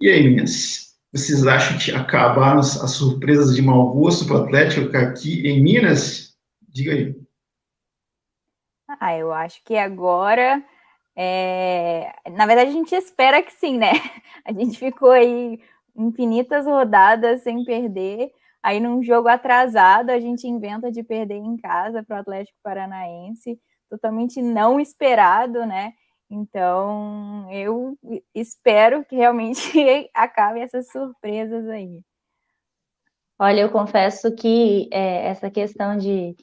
E aí, meninas? Vocês acham que acabaram as surpresas de mau gosto para o Atlético aqui em Minas? Diga aí. Eu acho que agora, na verdade, a gente espera que sim, né? A gente ficou aí infinitas rodadas sem perder. Aí, num jogo atrasado, a gente inventa de perder em casa para o Atlético Paranaense, totalmente não esperado, né? Então, eu espero que realmente acabem essas surpresas aí. Olha, eu confesso que essa questão de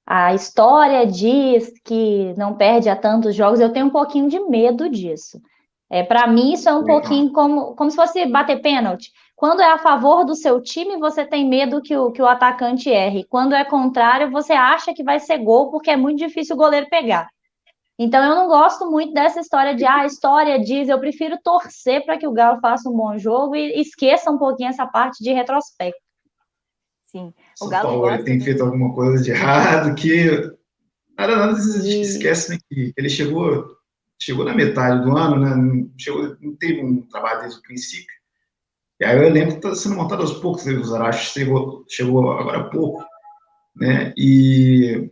a história diz que não perde a tantos jogos, eu tenho um pouquinho de medo disso. Para mim, isso é um pouquinho como se fosse bater pênalti. Quando é a favor do seu time, você tem medo que o atacante erre. Quando é contrário, você acha que vai ser gol, porque é muito difícil o goleiro pegar. Então, eu não gosto muito dessa história de, a história diz, eu prefiro torcer para que o Galo faça um bom jogo e esqueça um pouquinho essa parte de retrospecto. Sim, o São Galo Paulo ele gosta tem feito muito. alguma coisa de errado, que nada, a gente E esquece, né, que ele chegou na metade do ano, né, não teve um trabalho desde o princípio. E aí o elenco está sendo montado aos poucos, né, o Zaracho chegou agora há pouco, né, e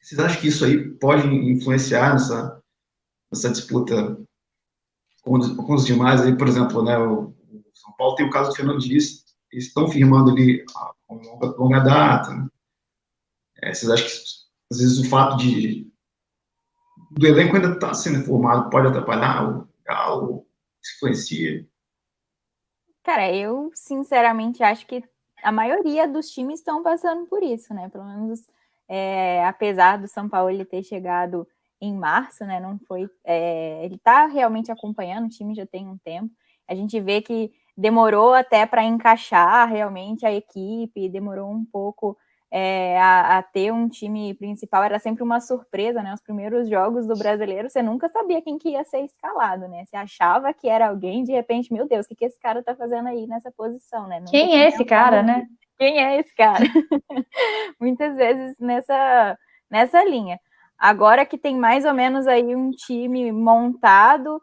vocês acham que isso aí pode influenciar nessa disputa com os demais aí, por exemplo, né, o São Paulo tem o caso do Fernando Diniz, eles estão firmando ali com longa data, né? Vocês acham que às vezes o fato do elenco ainda estar sendo formado pode atrapalhar o Galo, se influencia? Cara, eu sinceramente acho que a maioria dos times estão passando por isso, né? Pelo menos, apesar do São Paulo ele ter chegado em março, né? Não foi. Ele está realmente acompanhando o time já tem um tempo. A gente vê que demorou até para encaixar realmente a equipe, demorou um pouco a ter um time principal, era sempre uma surpresa, né? Os primeiros jogos do brasileiro, você nunca sabia quem que ia ser escalado, né? Você achava que era alguém, de repente, meu Deus, o que esse cara tá fazendo aí nessa posição, né? Nunca quem tinha é esse pensado cara, né? nisso. Quem é esse cara? Muitas vezes nessa linha. Agora que tem mais ou menos aí um time montado,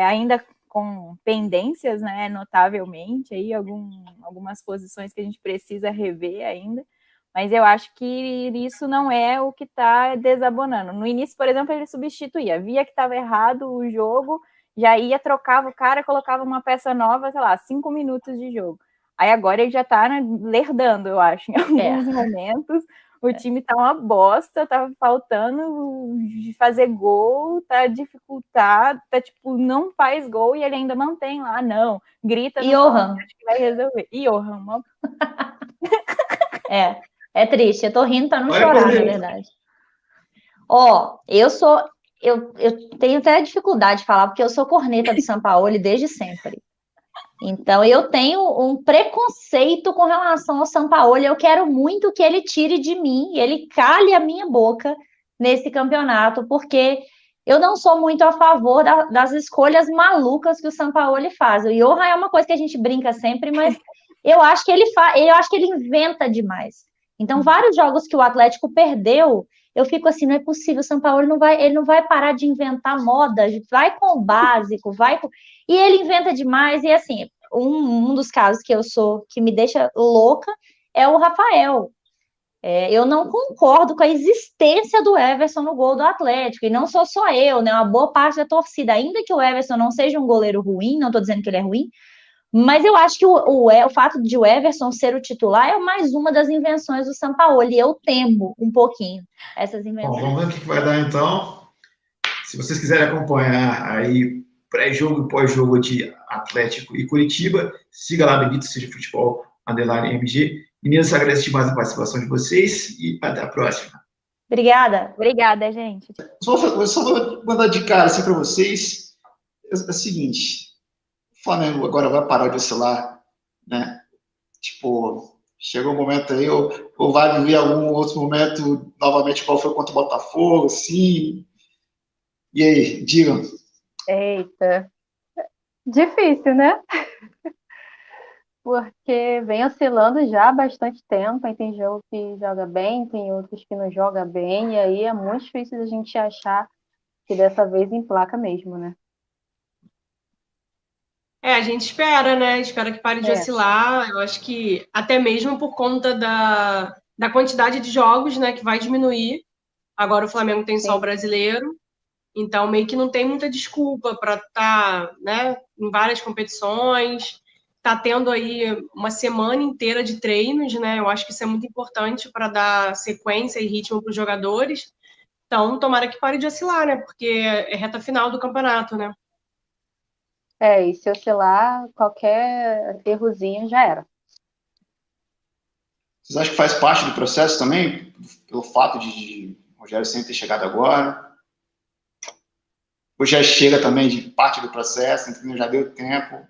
ainda com pendências, né, notavelmente, aí algumas posições que a gente precisa rever ainda, mas eu acho que isso não é o que está desabonando. No início, por exemplo, ele substituía, via que estava errado o jogo, já ia, trocava o cara, colocava uma peça nova, sei lá, 5 minutos de jogo. Aí agora ele já está, né, lerdando, eu acho, em alguns momentos. O time tá uma bosta, tá faltando de fazer gol, tá dificultado, tá tipo, não faz gol e ele ainda mantém lá, não, grita no campo, Johan, acho que vai resolver. E Johan, uma... é triste. Eu tô rindo para não Olha, chorar, na polêmica. verdade. Eu tenho até dificuldade de falar, porque eu sou corneta do Sampaoli desde sempre. Então, eu tenho um preconceito com relação ao Sampaoli. Eu quero muito que ele tire de mim, ele cale a minha boca nesse campeonato, porque eu não sou muito a favor das escolhas malucas que o Sampaoli faz. O Johan é uma coisa que a gente brinca sempre, mas eu acho que eu acho que ele inventa demais. Então, vários jogos que o Atlético perdeu, eu fico assim, não é possível, o Sampaoli ele não vai parar de inventar moda, vai com o básico, e ele inventa demais, e assim, um dos casos que me deixa louca é o Rafael. Eu não concordo com a existência do Everson no gol do Atlético, e não sou só eu, né? Uma boa parte da torcida, ainda que o Everson não seja um goleiro ruim, não estou dizendo que ele é ruim, mas eu acho que o fato de o Everson ser o titular é mais uma das invenções do Sampaoli, e eu temo um pouquinho essas Bom, invenções. vamos ver o que vai dar então. Se vocês quiserem acompanhar aí pré-jogo e pós-jogo de Atlético e Curitiba, siga lá Bendito Seja Futebol, underline MG. Meninas, agradeço demais a participação de vocês e até a próxima. Obrigada. Obrigada, gente. Só vou mandar de cara assim para vocês. É o seguinte, o Flamengo agora vai parar de oscilar, né? Tipo, chegou um momento aí, ou vai viver algum outro momento novamente, qual foi contra o Botafogo, assim. E aí, digam. Eita, difícil, né? Porque vem oscilando já há bastante tempo, aí tem jogo que joga bem, tem outros que não joga bem, e aí é muito difícil a gente achar que dessa vez emplaca mesmo, né? A gente espera, né? Espera que pare de É. oscilar. Eu acho que até mesmo por conta da quantidade de jogos, né, que vai diminuir. Agora o Flamengo tem só o Sim. brasileiro, então meio que não tem muita desculpa para estar, né, em várias competições. Tá tendo aí uma semana inteira de treinos, né? Eu acho que isso é muito importante para dar sequência e ritmo para os jogadores. Então, tomara que pare de oscilar, né? Porque é reta final do campeonato, né? E se oscilar, qualquer errozinho já era. Vocês acham que faz parte do processo também, pelo fato de Rogério Ceni ter chegado agora? Ou já chega também de parte do processo, entendeu? Já deu tempo?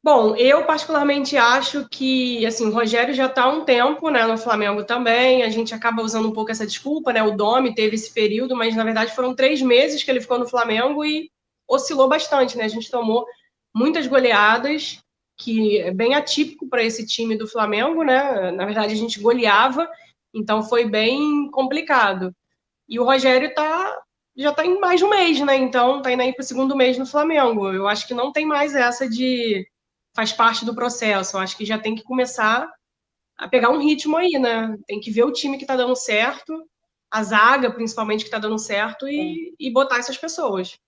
Bom, eu particularmente acho que, assim, o Rogério já está há um tempo, né, no Flamengo também, a gente acaba usando um pouco essa desculpa, né, o Domi teve esse período, mas na verdade foram 3 meses que ele ficou no Flamengo e oscilou bastante, né, a gente tomou muitas goleadas, que é bem atípico para esse time do Flamengo, né, na verdade a gente goleava, então foi bem complicado. E o Rogério já está em mais de um mês, né, então está indo aí para o segundo mês no Flamengo, eu acho que não tem mais essa de faz parte do processo. Eu acho que já tem que começar a pegar um ritmo aí, né? Tem que ver o time que tá dando certo, a zaga, principalmente, que tá dando certo, e botar essas pessoas.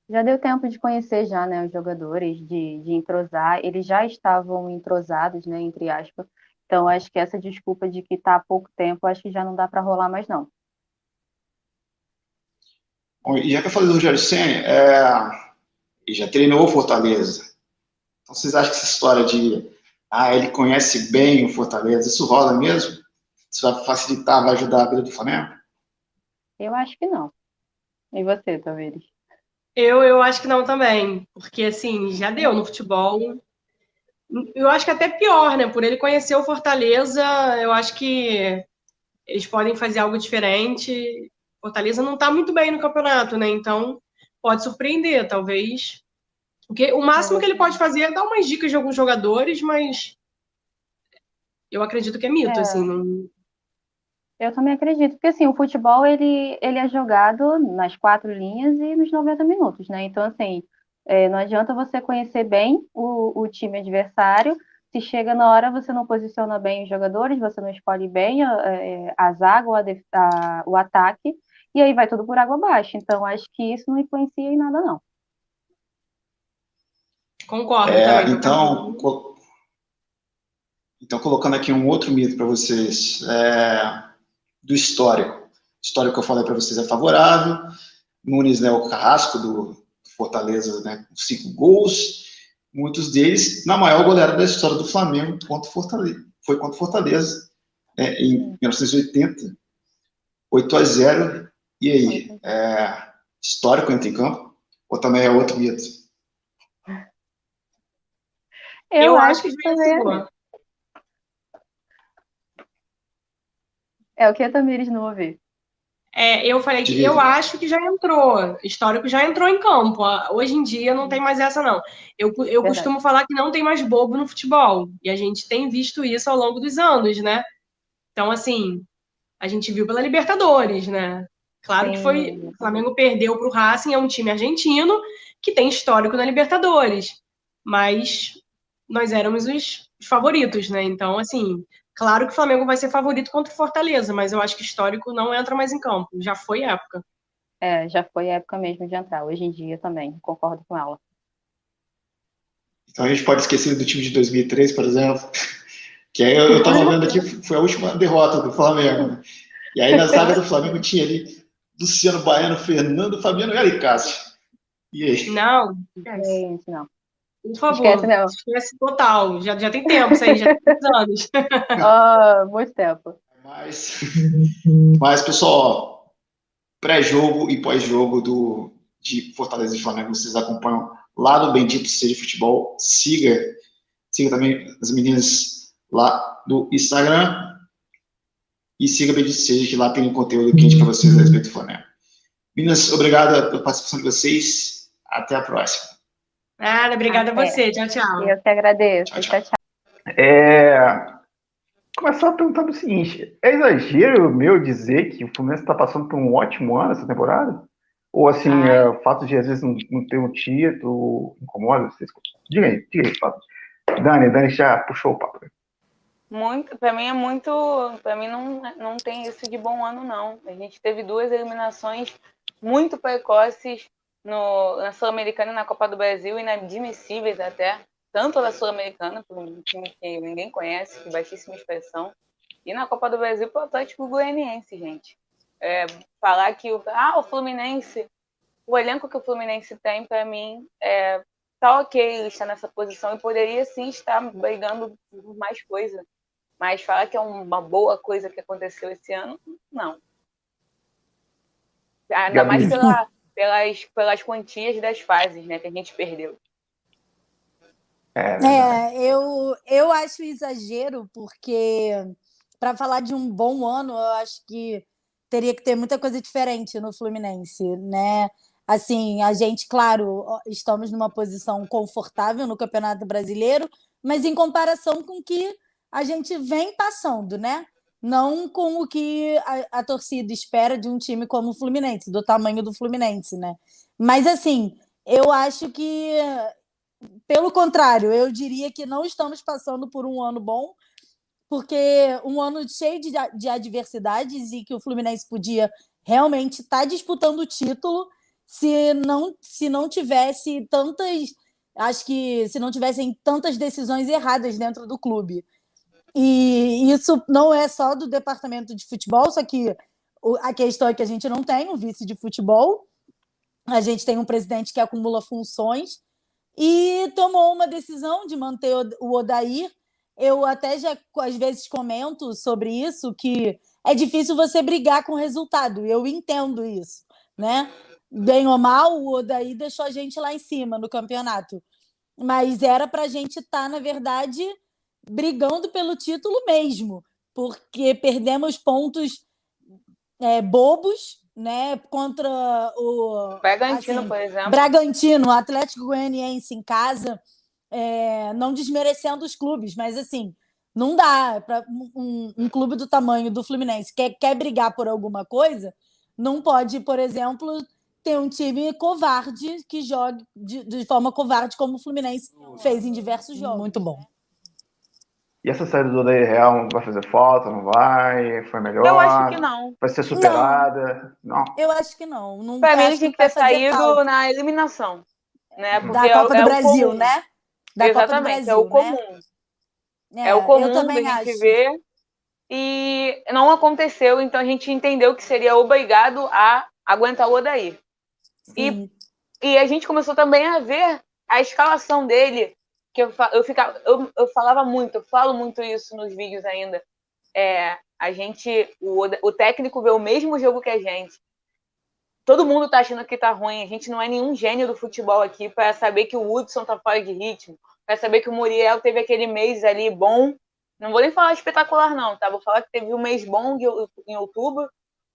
Já deu tempo de conhecer já, né, os jogadores, de entrosar. Eles já estavam entrosados, né, entre aspas. Então, acho que essa desculpa de que tá há pouco tempo, acho que já não dá para rolar mais, não. Bom, e já que eu falei do Rogério Ceni, ele já treinou o Fortaleza. Então, vocês acham que essa história de ele conhece bem o Fortaleza, isso rola mesmo? Isso vai facilitar, vai ajudar a vida do Flamengo? Eu acho que não. E você, Tamires? Eu acho que não também, porque, assim, já deu no futebol. Eu acho que até pior, né? Por ele conhecer o Fortaleza, eu acho que eles podem fazer algo diferente. Fortaleza não tá muito bem no campeonato, né? Então, pode surpreender, talvez. Porque o máximo que ele pode fazer é dar umas dicas de alguns jogadores, mas eu acredito que é mito, assim. É, Não... eu também acredito, porque assim, o futebol ele é jogado nas 4 linhas e nos 90 minutos, né? Então, assim, não adianta você conhecer bem o time adversário, se chega na hora você não posiciona bem os jogadores, você não escolhe bem a zaga ou o ataque, e aí vai tudo por água abaixo. Então, acho que isso não influencia em nada, não. Concordo também, Então, totalmente. então, colocando aqui um outro mito para vocês, do histórico. O histórico que eu falei para vocês é favorável. Nunes, né, o carrasco do Fortaleza, né, com 5 gols. Muitos deles na maior goleada da história do Flamengo contra o Fortaleza. Foi contra o Fortaleza, em 1980, 8-0. E aí? Histórico entra em campo? Ou também é outro mito? Eu Eu acho acho que que já também é entrou. mesmo. É o que a Tamires não ouviu. Eu falei que eu Divido. acho que já entrou. Histórico já entrou em campo. Hoje em dia não tem mais essa, não. Eu Verdade. costumo falar que não tem mais bobo no futebol. E a gente tem visto isso ao longo dos anos, né? Então, assim, a gente viu pela Libertadores, né? Claro que foi. Sim, O Flamengo perdeu para o Racing, é um time argentino que tem histórico na Libertadores. Mas nós éramos os favoritos, né? Então, assim, claro que o Flamengo vai ser favorito contra o Fortaleza, mas eu acho que histórico não entra mais em campo. Já foi época. já foi a época mesmo de entrar. Hoje em dia também, concordo com ela. Então a gente pode esquecer do time de 2003, por exemplo, que aí eu estava vendo aqui, foi a última derrota do Flamengo, né? E aí na zaga do Flamengo tinha ali Luciano Baiano, Fernando, Fabiano e Cássio. E aí? Não, esquece. Gente, não. Por Esquece favor, mesmo. esquece total. Já tem tempo isso aí, já tem muitos anos. Muito tempo. Mas pessoal, pré-jogo e pós-jogo de Fortaleza e Flamengo, vocês acompanham lá no Bendito Seja Futebol. Siga também as meninas lá do Instagram e siga Bendito Seja, que lá tem um conteúdo quente para vocês a respeito do Flamengo. Meninas, obrigado pela participação de vocês. Até a próxima. Nada, obrigada a você. Tchau, tchau. Eu que agradeço. Tchau, tchau. Tchau, tchau. Começar perguntando o seguinte: é exagero meu dizer que o Fluminense está passando por um ótimo ano essa temporada? Ou assim, Ai. o fato de às vezes não ter um título incomoda vocês? Diga aí, Fábio. Dani já puxou o papo. Para mim para mim não tem isso de bom ano, não. A gente teve 2 eliminações muito precoces na Sul-Americana e na Copa do Brasil, inadmissíveis até, tanto na Sul-Americana, por um time que ninguém conhece, de baixíssima expressão, e na Copa do Brasil pro Atlético Goianiense, gente. Falar que o Fluminense, o elenco que o Fluminense tem, para mim, tá ok ele estar nessa posição e poderia sim estar brigando por mais coisa. Mas falar que é uma boa coisa que aconteceu esse ano, não. Ainda mais pelas quantias das fases, né, que a gente perdeu. Eu acho exagero, porque para falar de um bom ano, eu acho que teria que ter muita coisa diferente no Fluminense, né? Assim, a gente, claro, estamos numa posição confortável no Campeonato Brasileiro, mas em comparação com o que a gente vem passando, né? Não com o que a torcida espera de um time como o Fluminense, do tamanho do Fluminense, né? Mas, assim, eu acho que, pelo contrário, eu diria que não estamos passando por um ano bom, porque um ano cheio de adversidades e que o Fluminense podia realmente estar disputando o título se não tivesse tantas... Acho que se não tivessem tantas decisões erradas dentro do clube. E isso não é só do departamento de futebol, só que a questão é que a gente não tem um vice de futebol, a gente tem um presidente que acumula funções e tomou uma decisão de manter o Odair. Eu até já, às vezes, comento sobre isso, que é difícil você brigar com o resultado, eu entendo isso, né? Bem ou mal, o Odair deixou a gente lá em cima no campeonato, mas era para a gente estar, na verdade, brigando pelo título mesmo, porque perdemos pontos bobos, né, contra o Bragantino, por exemplo. Bragantino, Atlético Goianiense em casa, não desmerecendo os clubes, mas assim, não dá para um clube do tamanho do Fluminense quer brigar por alguma coisa, não pode, por exemplo, ter um time covarde que jogue de forma covarde como o Fluminense fez em diversos jogos. Muito bom. E essa saída do Odair Real vai fazer falta? Não vai? Foi melhor? Eu acho que não. Vai ser superada? Não. Eu acho que não. Para mim, ele tinha que ter saído na eliminação. Né? Da Copa do Brasil, né? Exatamente, Brasil, é o comum. Né? É o comum da gente ver. E não aconteceu, então a gente entendeu que seria obrigado a aguentar o Odair. E a gente começou também a ver a escalação dele, que eu falava muito, eu falo muito isso nos vídeos ainda. O técnico vê o mesmo jogo que a gente. Todo mundo tá achando que tá ruim. A gente não é nenhum gênio do futebol aqui para saber que o Hudson tá fora de ritmo, para saber que o Muriel teve aquele mês ali bom. Não vou nem falar espetacular, não, tá? Vou falar que teve um mês bom em outubro,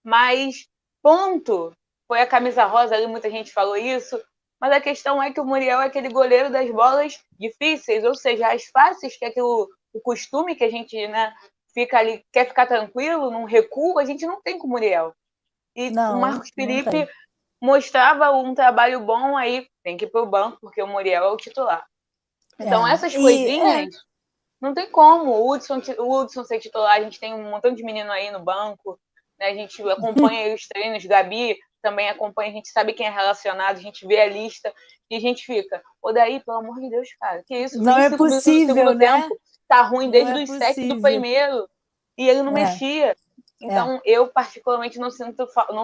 mas ponto. Foi a camisa rosa ali, muita gente falou isso. Mas a questão é que o Muriel é aquele goleiro das bolas difíceis, ou seja, as fáceis, que é o costume que a gente, né, fica ali, quer ficar tranquilo, num recuo, a gente não tem com o Muriel. E o Marcos Felipe mostrava um trabalho bom, aí tem que ir pro banco, porque o Muriel é o titular. Então, essas coisinhas, não tem como. O Hudson ser titular, a gente tem um montão de menino aí no banco, né? A gente acompanha os treinos, Gabi também acompanha, a gente sabe quem é relacionado, a gente vê a lista e a gente fica, Odair, pelo amor de Deus, cara, que isso? Não é possível, né? Tempo, tá ruim desde os 7 do primeiro, e ele não mexia. Então, eu particularmente não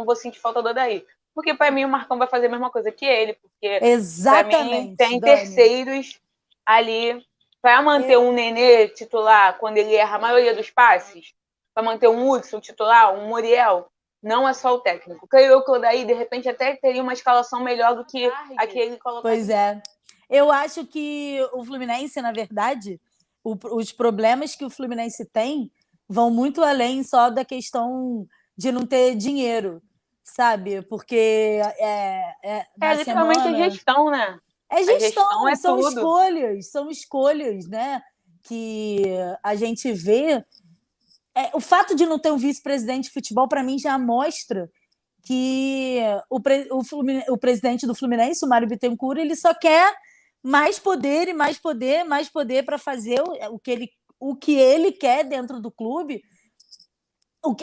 vou sentir falta do Odair, porque para mim o Marcão vai fazer a mesma coisa que ele, porque para mim tem terceiros ali para manter um Nenê titular quando ele erra a maioria dos passes, para manter um Hudson titular, um Muriel. Não é só o técnico. Creio eu que o Odair, de repente, até teria uma escalação melhor do que a que ele colocou. Pois é. Eu acho que o Fluminense, na verdade, os problemas que o Fluminense tem vão muito além só da questão de não ter dinheiro, sabe? Porque literalmente semana... gestão, né? É gestão, são escolhas, né? Que a gente vê. O fato de não ter um vice-presidente de futebol, para mim, já mostra que o presidente do Fluminense, o Mário Bittencourt, ele só quer mais poder e mais poder, mais poder para fazer o que ele quer dentro do clube,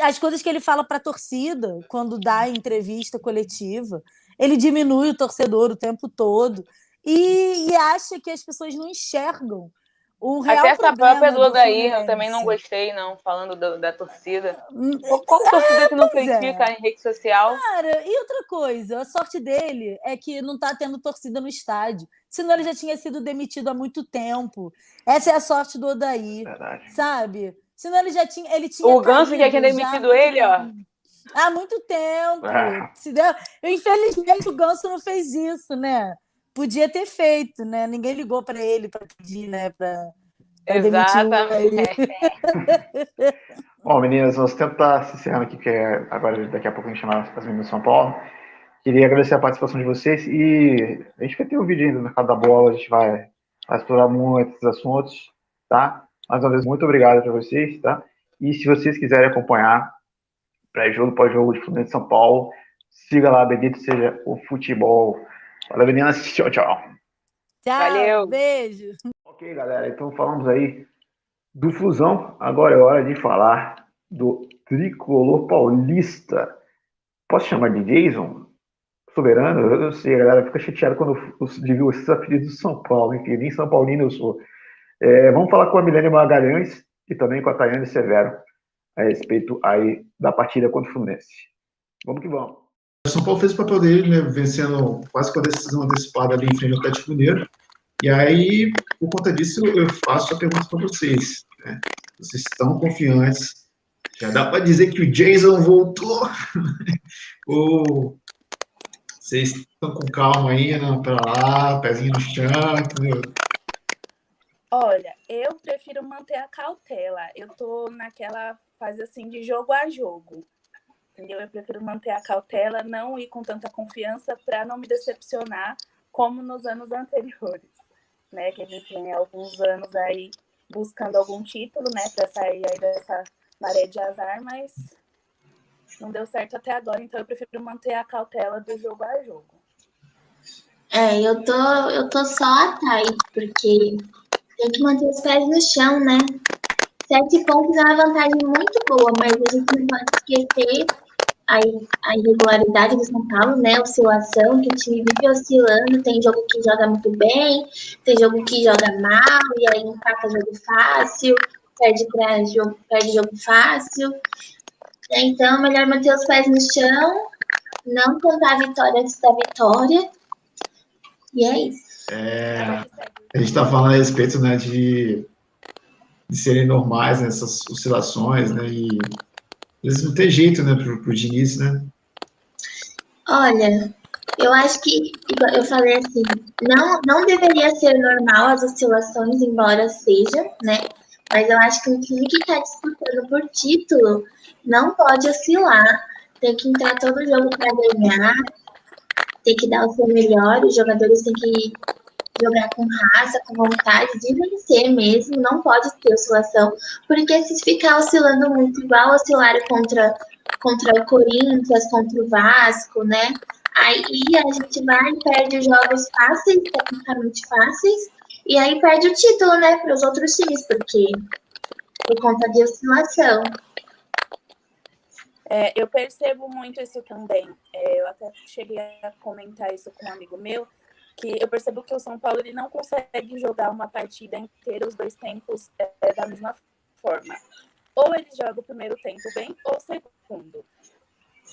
as coisas que ele fala para a torcida quando dá entrevista coletiva. Ele diminui o torcedor o tempo todo e acha que as pessoas não enxergam o real Até essa problema própria do Odair, Fluminense. eu também não gostei, não, falando da torcida. Qual torcida que não critica em rede social? Cara, e outra coisa, a sorte dele é que não está tendo torcida no estádio. Senão ele já tinha sido demitido há muito tempo. Essa é a sorte do Odair, sabe? Senão ele tinha o Ganso já tinha demitido ele, ó. Há muito tempo. Infelizmente, o Ganso não fez isso, né? Podia ter feito, né? Ninguém ligou para ele para pedir, né? Para Exatamente. Bom, meninas, nosso tempo está se encerrando aqui, porque agora daqui a pouco a gente chama as meninas de São Paulo. Queria agradecer a participação de vocês e a gente vai ter um vídeo ainda no mercado da bola, a gente vai explorar muitos assuntos, tá? Mais uma vez, muito obrigado para vocês, tá? E se vocês quiserem acompanhar pré-jogo, pós-jogo de Fluminense de São Paulo, siga lá, bendito seja o futebol. Valeu, meninas. Tchau, tchau. Tchau, valeu. Beijo. Ok, galera, então falamos aí do Flusão. Agora é hora de falar do tricolor paulista. Posso chamar de Jason? Soberano? Eu não sei, a galera fica chateada quando eu digo esses apelidos do São Paulo, hein, que nem São Paulino eu sou. Vamos falar com a Milene Magalhães e também com a Tayane Severo a respeito aí da partida contra o Fluminense. Vamos que vamos. O São Paulo fez o papel dele, né, vencendo quase com a decisão antecipada ali em frente ao Atlético Mineiro. E aí, por conta disso, eu faço a pergunta para vocês, né? Vocês estão confiantes? Já dá para dizer que o Jason voltou? Ou vocês estão com calma ainda para lá, pezinho no chão, entendeu? Olha, eu prefiro manter a cautela. Eu tô naquela fase assim de jogo a jogo. Entendeu? Eu prefiro manter a cautela, não ir com tanta confiança para não me decepcionar como nos anos anteriores, né? Que a gente vem há alguns anos aí buscando algum título, né? Para sair aí dessa maré de azar, mas não deu certo até agora, então eu prefiro manter a cautela do jogo a jogo. Eu tô só atrás, porque tem que manter os pés no chão, né? 7 pontos é uma vantagem muito boa, mas a gente não pode esquecer a irregularidade do São Paulo, né? Oscilação, que o time vive oscilando. Tem jogo que joga muito bem, tem jogo que joga mal, e aí empata jogo fácil, perde jogo fácil. Então, é melhor manter os pés no chão, não contar a vitória antes da vitória. E é isso. A gente está falando a respeito, né, de serem normais, né, essas oscilações, né, e às vezes não tem jeito, né, pro Diniz, né? Olha, eu acho que, eu falei assim, não deveria ser normal as oscilações, embora seja, né? Mas eu acho que um time que está disputando por título não pode oscilar, tem que entrar todo jogo para ganhar, tem que dar o seu melhor, os jogadores têm que jogar com raça, com vontade de vencer mesmo, não pode ter oscilação, porque se ficar oscilando muito, igual oscilaram contra o Corinthians, contra o Vasco, né? Aí a gente vai e perde os jogos fáceis, tecnicamente fáceis, e aí perde o título, né, para os outros times, porque por conta de oscilação. Eu percebo muito isso também. Eu até cheguei a comentar isso com um amigo meu, que eu percebo que o São Paulo ele não consegue jogar uma partida inteira, os dois tempos, da mesma forma. Ou ele joga o primeiro tempo bem, ou o segundo.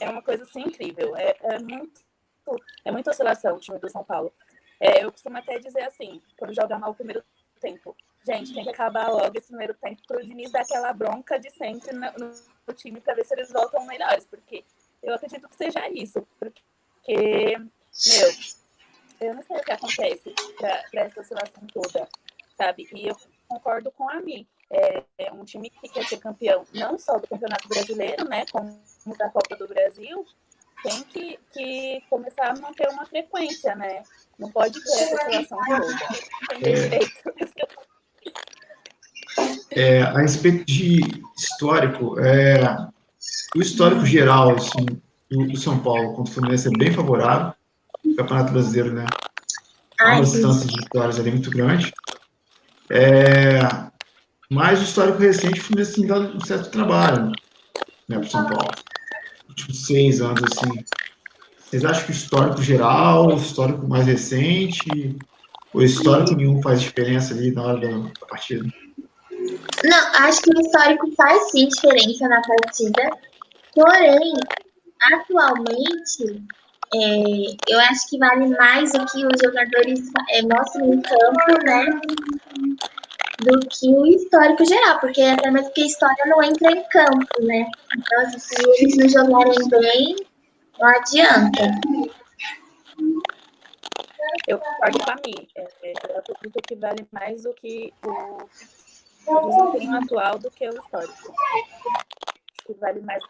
É uma coisa assim incrível. É muita oscilação o time do São Paulo. Eu costumo até dizer assim, quando joga mal o primeiro tempo, gente, tem que acabar logo esse primeiro tempo para o Diniz dar aquela bronca de sempre no time para ver se eles voltam melhores, porque eu acredito que seja isso, porque, eu não sei o que acontece para essa oscilação toda, sabe? E eu concordo com a Mi. É um time que quer ser campeão não só do Campeonato Brasileiro, né, como da Copa do Brasil, tem que começar a manter uma frequência, né? Não pode ter essa oscilação toda. Não tem jeito. A respeito de histórico, o histórico geral, assim, do São Paulo contra o Fluminense é bem favorável. O Campeonato Brasileiro, né? Há Ai, uma sim. distância de vitórias ali muito grande. Mas o histórico recente, o Fluminense tem dado um certo trabalho, né, para o São Paulo. Nos últimos 6 anos, assim. Vocês acham que o histórico geral, o histórico mais recente, o histórico nenhum faz diferença ali na hora da partida? Não, acho que o histórico faz sim diferença na partida. Porém, atualmente, eu acho que vale mais o que os jogadores mostram em campo, né? Do que o histórico geral, porque até mesmo que a história não entra em campo, né? Então, assim, se eles não jogarem bem, não adianta. Eu concordo com a Mi. Eu acredito que vale mais do que o desempenho atual do que o histórico. Acho que vale mais o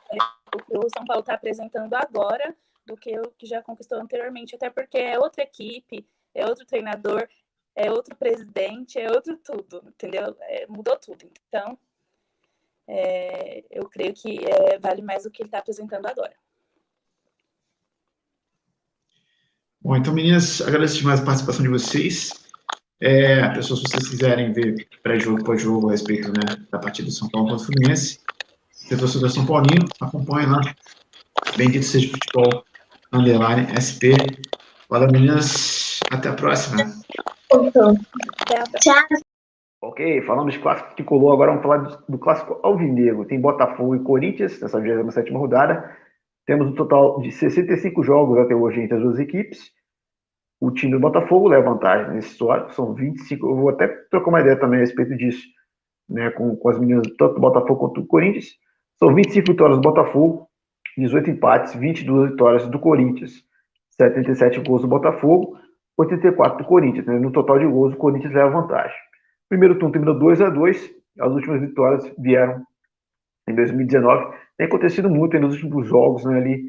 que o São Paulo está apresentando agora do que o que já conquistou anteriormente. Até porque é outra equipe, é outro treinador, é outro presidente, é outro tudo, entendeu? Mudou tudo. Então, eu creio que vale mais do que ele está apresentando agora. Bom, então, meninas, agradeço demais a participação de vocês. Pessoas, se vocês quiserem ver pré-jogo, pós-jogo a respeito, né, da partida do São Paulo contra o Fluminense, se você é São Paulino, acompanhe lá. Bendito seja futebol, _SP. Valeu, meninas. Até a próxima. Tchau. Ok, falamos de clássico tricolor, agora vamos falar do clássico alvinegro. Tem Botafogo e Corinthians nessa 27ª rodada. Temos um total de 65 jogos até hoje entre as duas equipes. O time do Botafogo leva vantagem nesse histórico, são 25. Eu vou até trocar uma ideia também a respeito disso, né, com as meninas, tanto do Botafogo quanto do Corinthians. São 25 vitórias do Botafogo, 18 empates, 22 vitórias do Corinthians, 77 gols do Botafogo, 84 do Corinthians. Né? No total de gols, o Corinthians leva vantagem. Primeiro turno terminou 2-2, as últimas vitórias vieram em 2019. Tem acontecido muito nos últimos jogos, né, ali.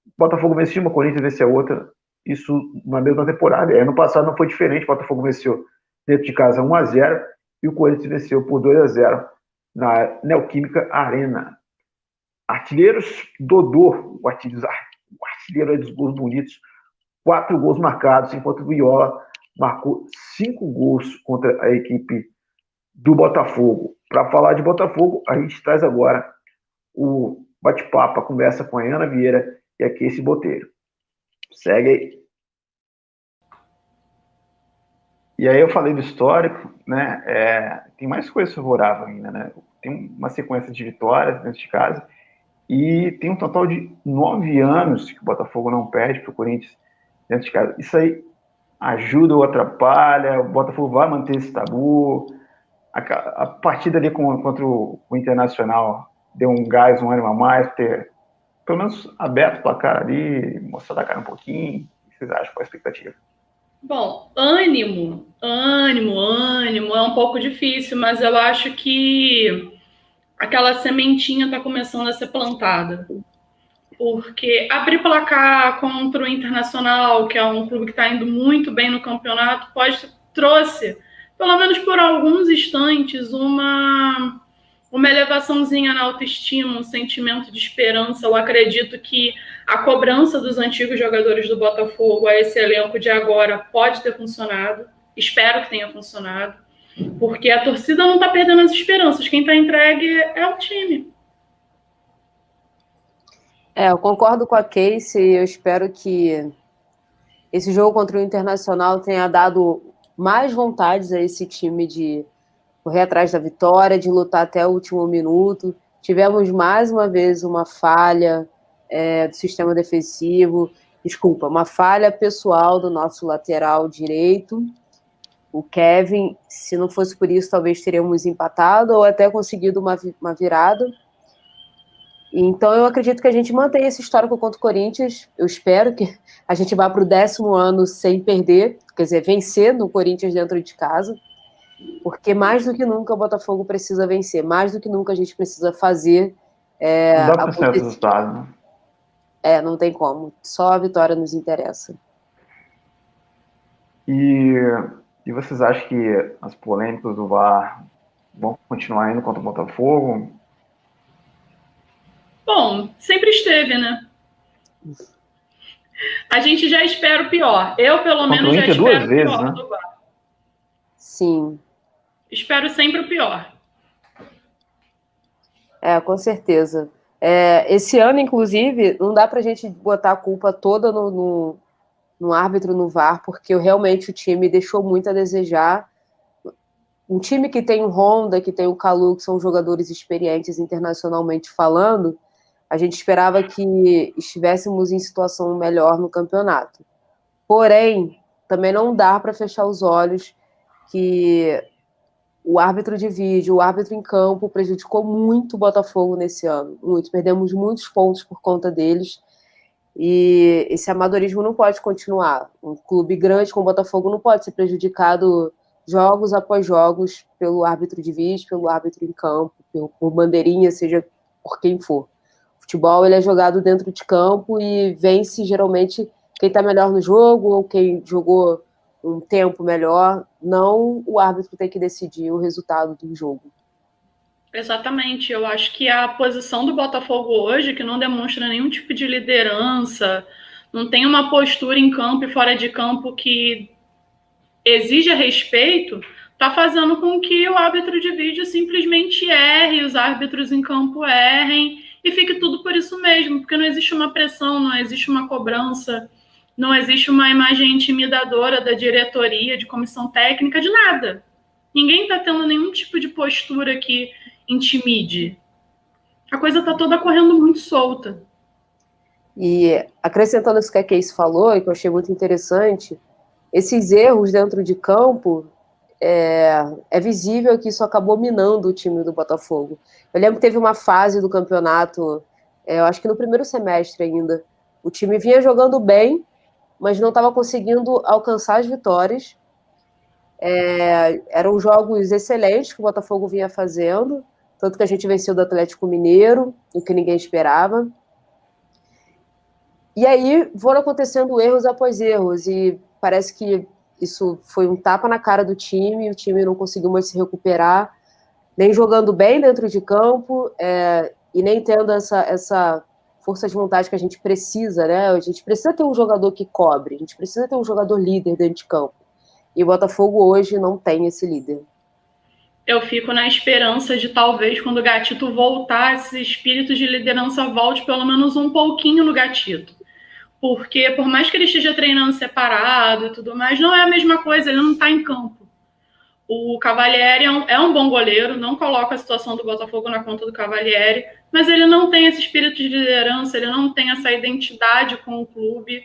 O Botafogo venceu uma, o Corinthians venceu a outra. Isso na mesma temporada. Ano passado não foi diferente. O Botafogo venceu dentro de casa 1-0 e o Corinthians venceu por 2-0 na Neoquímica Arena. Artilheiros, Dodô, o artilheiro dos gols bonitos, 4 gols marcados, enquanto o Viola marcou 5 gols contra a equipe do Botafogo. Para falar de Botafogo, a gente traz agora o bate-papo, a conversa com a Ana Vieira e a Casey Botelho. Segue aí. E aí eu falei do histórico, né? Tem mais coisa favorável ainda, né? Tem uma sequência de vitórias dentro de casa e tem um total de 9 anos que o Botafogo não perde para o Corinthians dentro de casa. Isso aí ajuda ou atrapalha? O Botafogo vai manter esse tabu? A partida ali contra o Internacional deu um gás, um ânimo a mais, ter pelo menos aberto o placar ali, mostrado a cara um pouquinho. O que vocês acham? Qual a expectativa? Bom, ânimo é um pouco difícil, mas eu acho que aquela sementinha está começando a ser plantada. Porque abrir placar contra o Internacional, que é um clube que está indo muito bem no campeonato, trouxe, pelo menos por alguns instantes, uma elevaçãozinha na autoestima, um sentimento de esperança. Eu acredito que a cobrança dos antigos jogadores do Botafogo a esse elenco de agora pode ter funcionado. Espero que tenha funcionado. Porque a torcida não está perdendo as esperanças. Quem está entregue é o time. Eu concordo com a Casey. Eu espero que esse jogo contra o Internacional tenha dado mais vontades a esse time de correr atrás da vitória, de lutar até o último minuto. Tivemos mais uma vez uma falha do sistema defensivo, uma falha pessoal do nosso lateral direito, o Kevin. Se não fosse por isso, talvez teríamos empatado ou até conseguido uma virada. Então eu acredito que a gente mantenha esse histórico contra o Corinthians. Eu espero que a gente vá para o 10º ano sem perder, quer dizer, vencer no Corinthians dentro de casa. Porque mais do que nunca o Botafogo precisa vencer, mais do que nunca a gente precisa fazer. Não dá para ser resultado, né? Não tem como. Só a vitória nos interessa. E vocês acham que as polêmicas do VAR vão continuar indo contra o Botafogo? Bom, sempre esteve, né? A gente já espera o pior. Eu, pelo menos, já espero o pior do VAR. Sim. Espero sempre o pior. Com certeza. Esse ano, inclusive, não dá pra gente botar a culpa toda no árbitro, no VAR, porque realmente o time deixou muito a desejar. Um time que tem o Honda, que tem o Kalu, que são jogadores experientes internacionalmente falando, a gente esperava que estivéssemos em situação melhor no campeonato. Porém, também não dá para fechar os olhos que o árbitro de vídeo, o árbitro em campo prejudicou muito o Botafogo nesse ano. Muito. Perdemos muitos pontos por conta deles. E esse amadorismo não pode continuar. Um clube grande como o Botafogo não pode ser prejudicado jogos após jogos pelo árbitro de vídeo, pelo árbitro em campo, por bandeirinha, seja por quem for. O futebol ele é jogado dentro de campo e vence geralmente quem está melhor no jogo ou quem jogou um tempo melhor. Não o árbitro tem que decidir o resultado do jogo. Exatamente. Eu acho que a posição do Botafogo hoje, que não demonstra nenhum tipo de liderança, não tem uma postura em campo e fora de campo que exige respeito, está fazendo com que o árbitro de vídeo simplesmente erre, os árbitros em campo errem, e fique tudo por isso mesmo, porque não existe uma pressão, não existe uma cobrança, não existe uma imagem intimidadora da diretoria, de comissão técnica, de nada. Ninguém está tendo nenhum tipo de postura que intimide. A coisa está toda correndo muito solta. E acrescentando isso que a Casey falou, e que eu achei muito interessante, esses erros dentro de campo, é visível que isso acabou minando o time do Botafogo. Eu lembro que teve uma fase do campeonato, eu acho que no primeiro semestre ainda, o time vinha jogando bem, mas não estava conseguindo alcançar as vitórias. Eram jogos excelentes que o Botafogo vinha fazendo, tanto que a gente venceu do Atlético Mineiro, o que ninguém esperava. E aí foram acontecendo erros após erros, e parece que isso foi um tapa na cara do time, o time não conseguiu mais se recuperar, nem jogando bem dentro de campo, e nem tendo essa força de vontade que a gente precisa, né? A gente precisa ter um jogador que cobre, a gente precisa ter um jogador líder dentro de campo. E o Botafogo hoje não tem esse líder. Eu fico na esperança de talvez quando o Gatito voltar, esse espírito de liderança volte pelo menos um pouquinho no Gatito. Porque por mais que ele esteja treinando separado e tudo mais, não é a mesma coisa, ele não está em campo. O Cavalieri é um bom goleiro, não coloca a situação do Botafogo na conta do Cavalieri, mas ele não tem esse espírito de liderança, ele não tem essa identidade com o clube.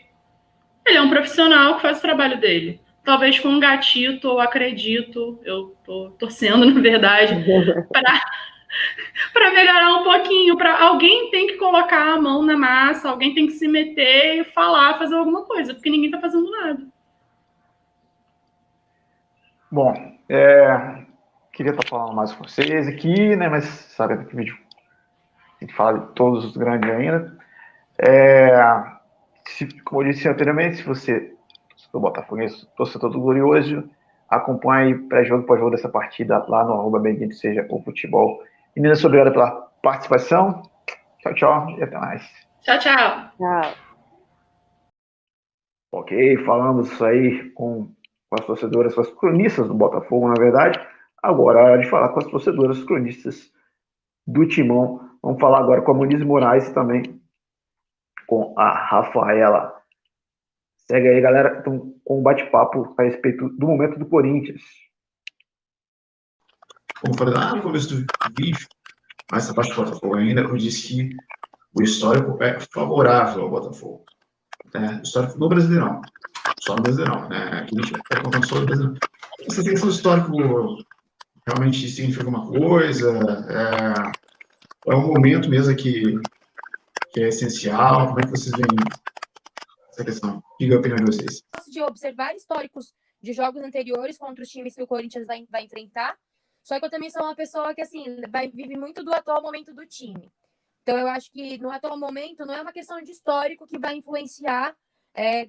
Ele é um profissional que faz o trabalho dele. Talvez com um Gatito, eu acredito, eu tô torcendo, na verdade, para melhorar um pouquinho. Alguém tem que colocar a mão na massa, alguém tem que se meter e falar, fazer alguma coisa, porque ninguém está fazendo nada. Bom, queria estar falando mais com vocês aqui, né? Mas sabendo que o vídeo tem que falar de todos os grandes ainda. Como eu disse anteriormente, se você do Botafoguense, torcedor do Glorioso, acompanhe pré-jogo e pós-jogo dessa partida lá no @benguinho_seja o futebol. Meninas, obrigado pela participação. Tchau, tchau e até mais. Tchau, tchau. Tchau. Ok, falamos isso aí com as torcedoras, com as cronistas do Botafogo, na verdade. Agora é hora de falar com as torcedoras cronistas do Timão. Vamos falar agora com a Muniz Moraes e também com a Rafaela. Segue aí, galera, então, com um bate-papo a respeito do momento do Corinthians. Como falei lá no começo do vídeo, mas essa parte do Botafogo ainda, eu disse que o histórico é favorável ao Botafogo. O histórico no Brasileirão. Só no Brasileirão, né? Aqui a gente vai contando só no Brasileirão. Essa questão do histórico realmente significa alguma coisa? É um momento mesmo que é essencial? Como é que vocês veem essa questão? Diga a opinião de vocês. De observar históricos de jogos anteriores contra os times que o Corinthians vai enfrentar, só que eu também sou uma pessoa que, assim, vive muito do atual momento do time. Então, eu acho que no atual momento não é uma questão de histórico que vai influenciar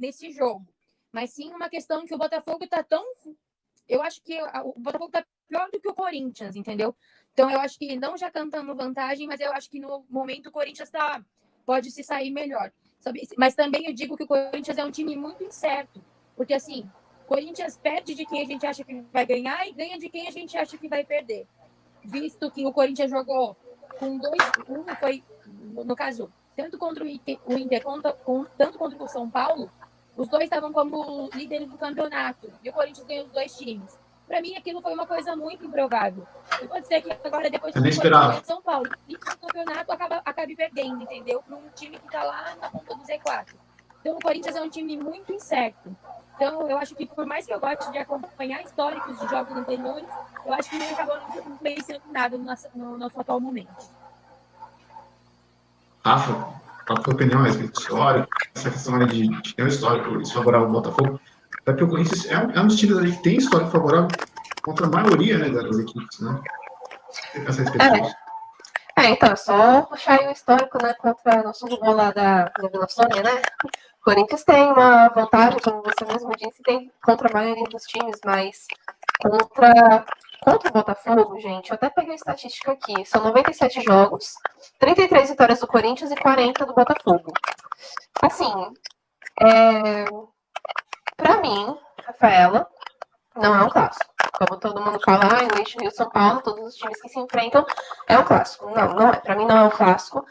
nesse jogo, mas sim uma questão que o Botafogo está tão... Eu acho que o Botafogo está pior do que o Corinthians, entendeu? Então, eu acho que não já cantando vantagem, mas eu acho que no momento o Corinthians pode se sair melhor. Mas também eu digo que o Corinthians é um time muito incerto. Porque, assim, o Corinthians perde de quem a gente acha que vai ganhar e ganha de quem a gente acha que vai perder. Visto que o Corinthians jogou com foi, no caso, tanto contra o Inter tanto contra o São Paulo, os dois estavam como líderes do campeonato. E o Corinthians ganhou os dois times. Para mim, aquilo foi uma coisa muito improvável. E pode ser que agora, depois que o Corinthians ganha de São Paulo e o campeonato acabe perdendo, entendeu? Para um time que está lá na ponta do Z4. Então, o Corinthians é um time muito incerto. Então, eu acho que, por mais que eu goste de acompanhar históricos de jogos anteriores, eu acho que não acabou influenciando nada no nosso atual momento. Rafa, qual a tua opinião a respeito do histórico? Essa questão de ter um histórico desfavorável ao Botafogo. Até porque o Corinthians é um dos times ali que tem histórico favorável contra a maioria, né, das equipes, né? Essa respeito. Então, só puxar aí o histórico, né, contra o nosso rival lá da Vila Sônia, né? O Corinthians tem uma vantagem, como você mesmo disse, tem contra a maioria dos times, mas contra o Botafogo, gente, eu até peguei a estatística aqui, são 97 jogos, 33 vitórias do Corinthians e 40 do Botafogo. Assim, pra mim, Rafaela, não é um clássico. Como todo mundo fala, o Eixo Rio São Paulo, todos os times que se enfrentam, é um clássico. Não é. Pra mim não é um clássico.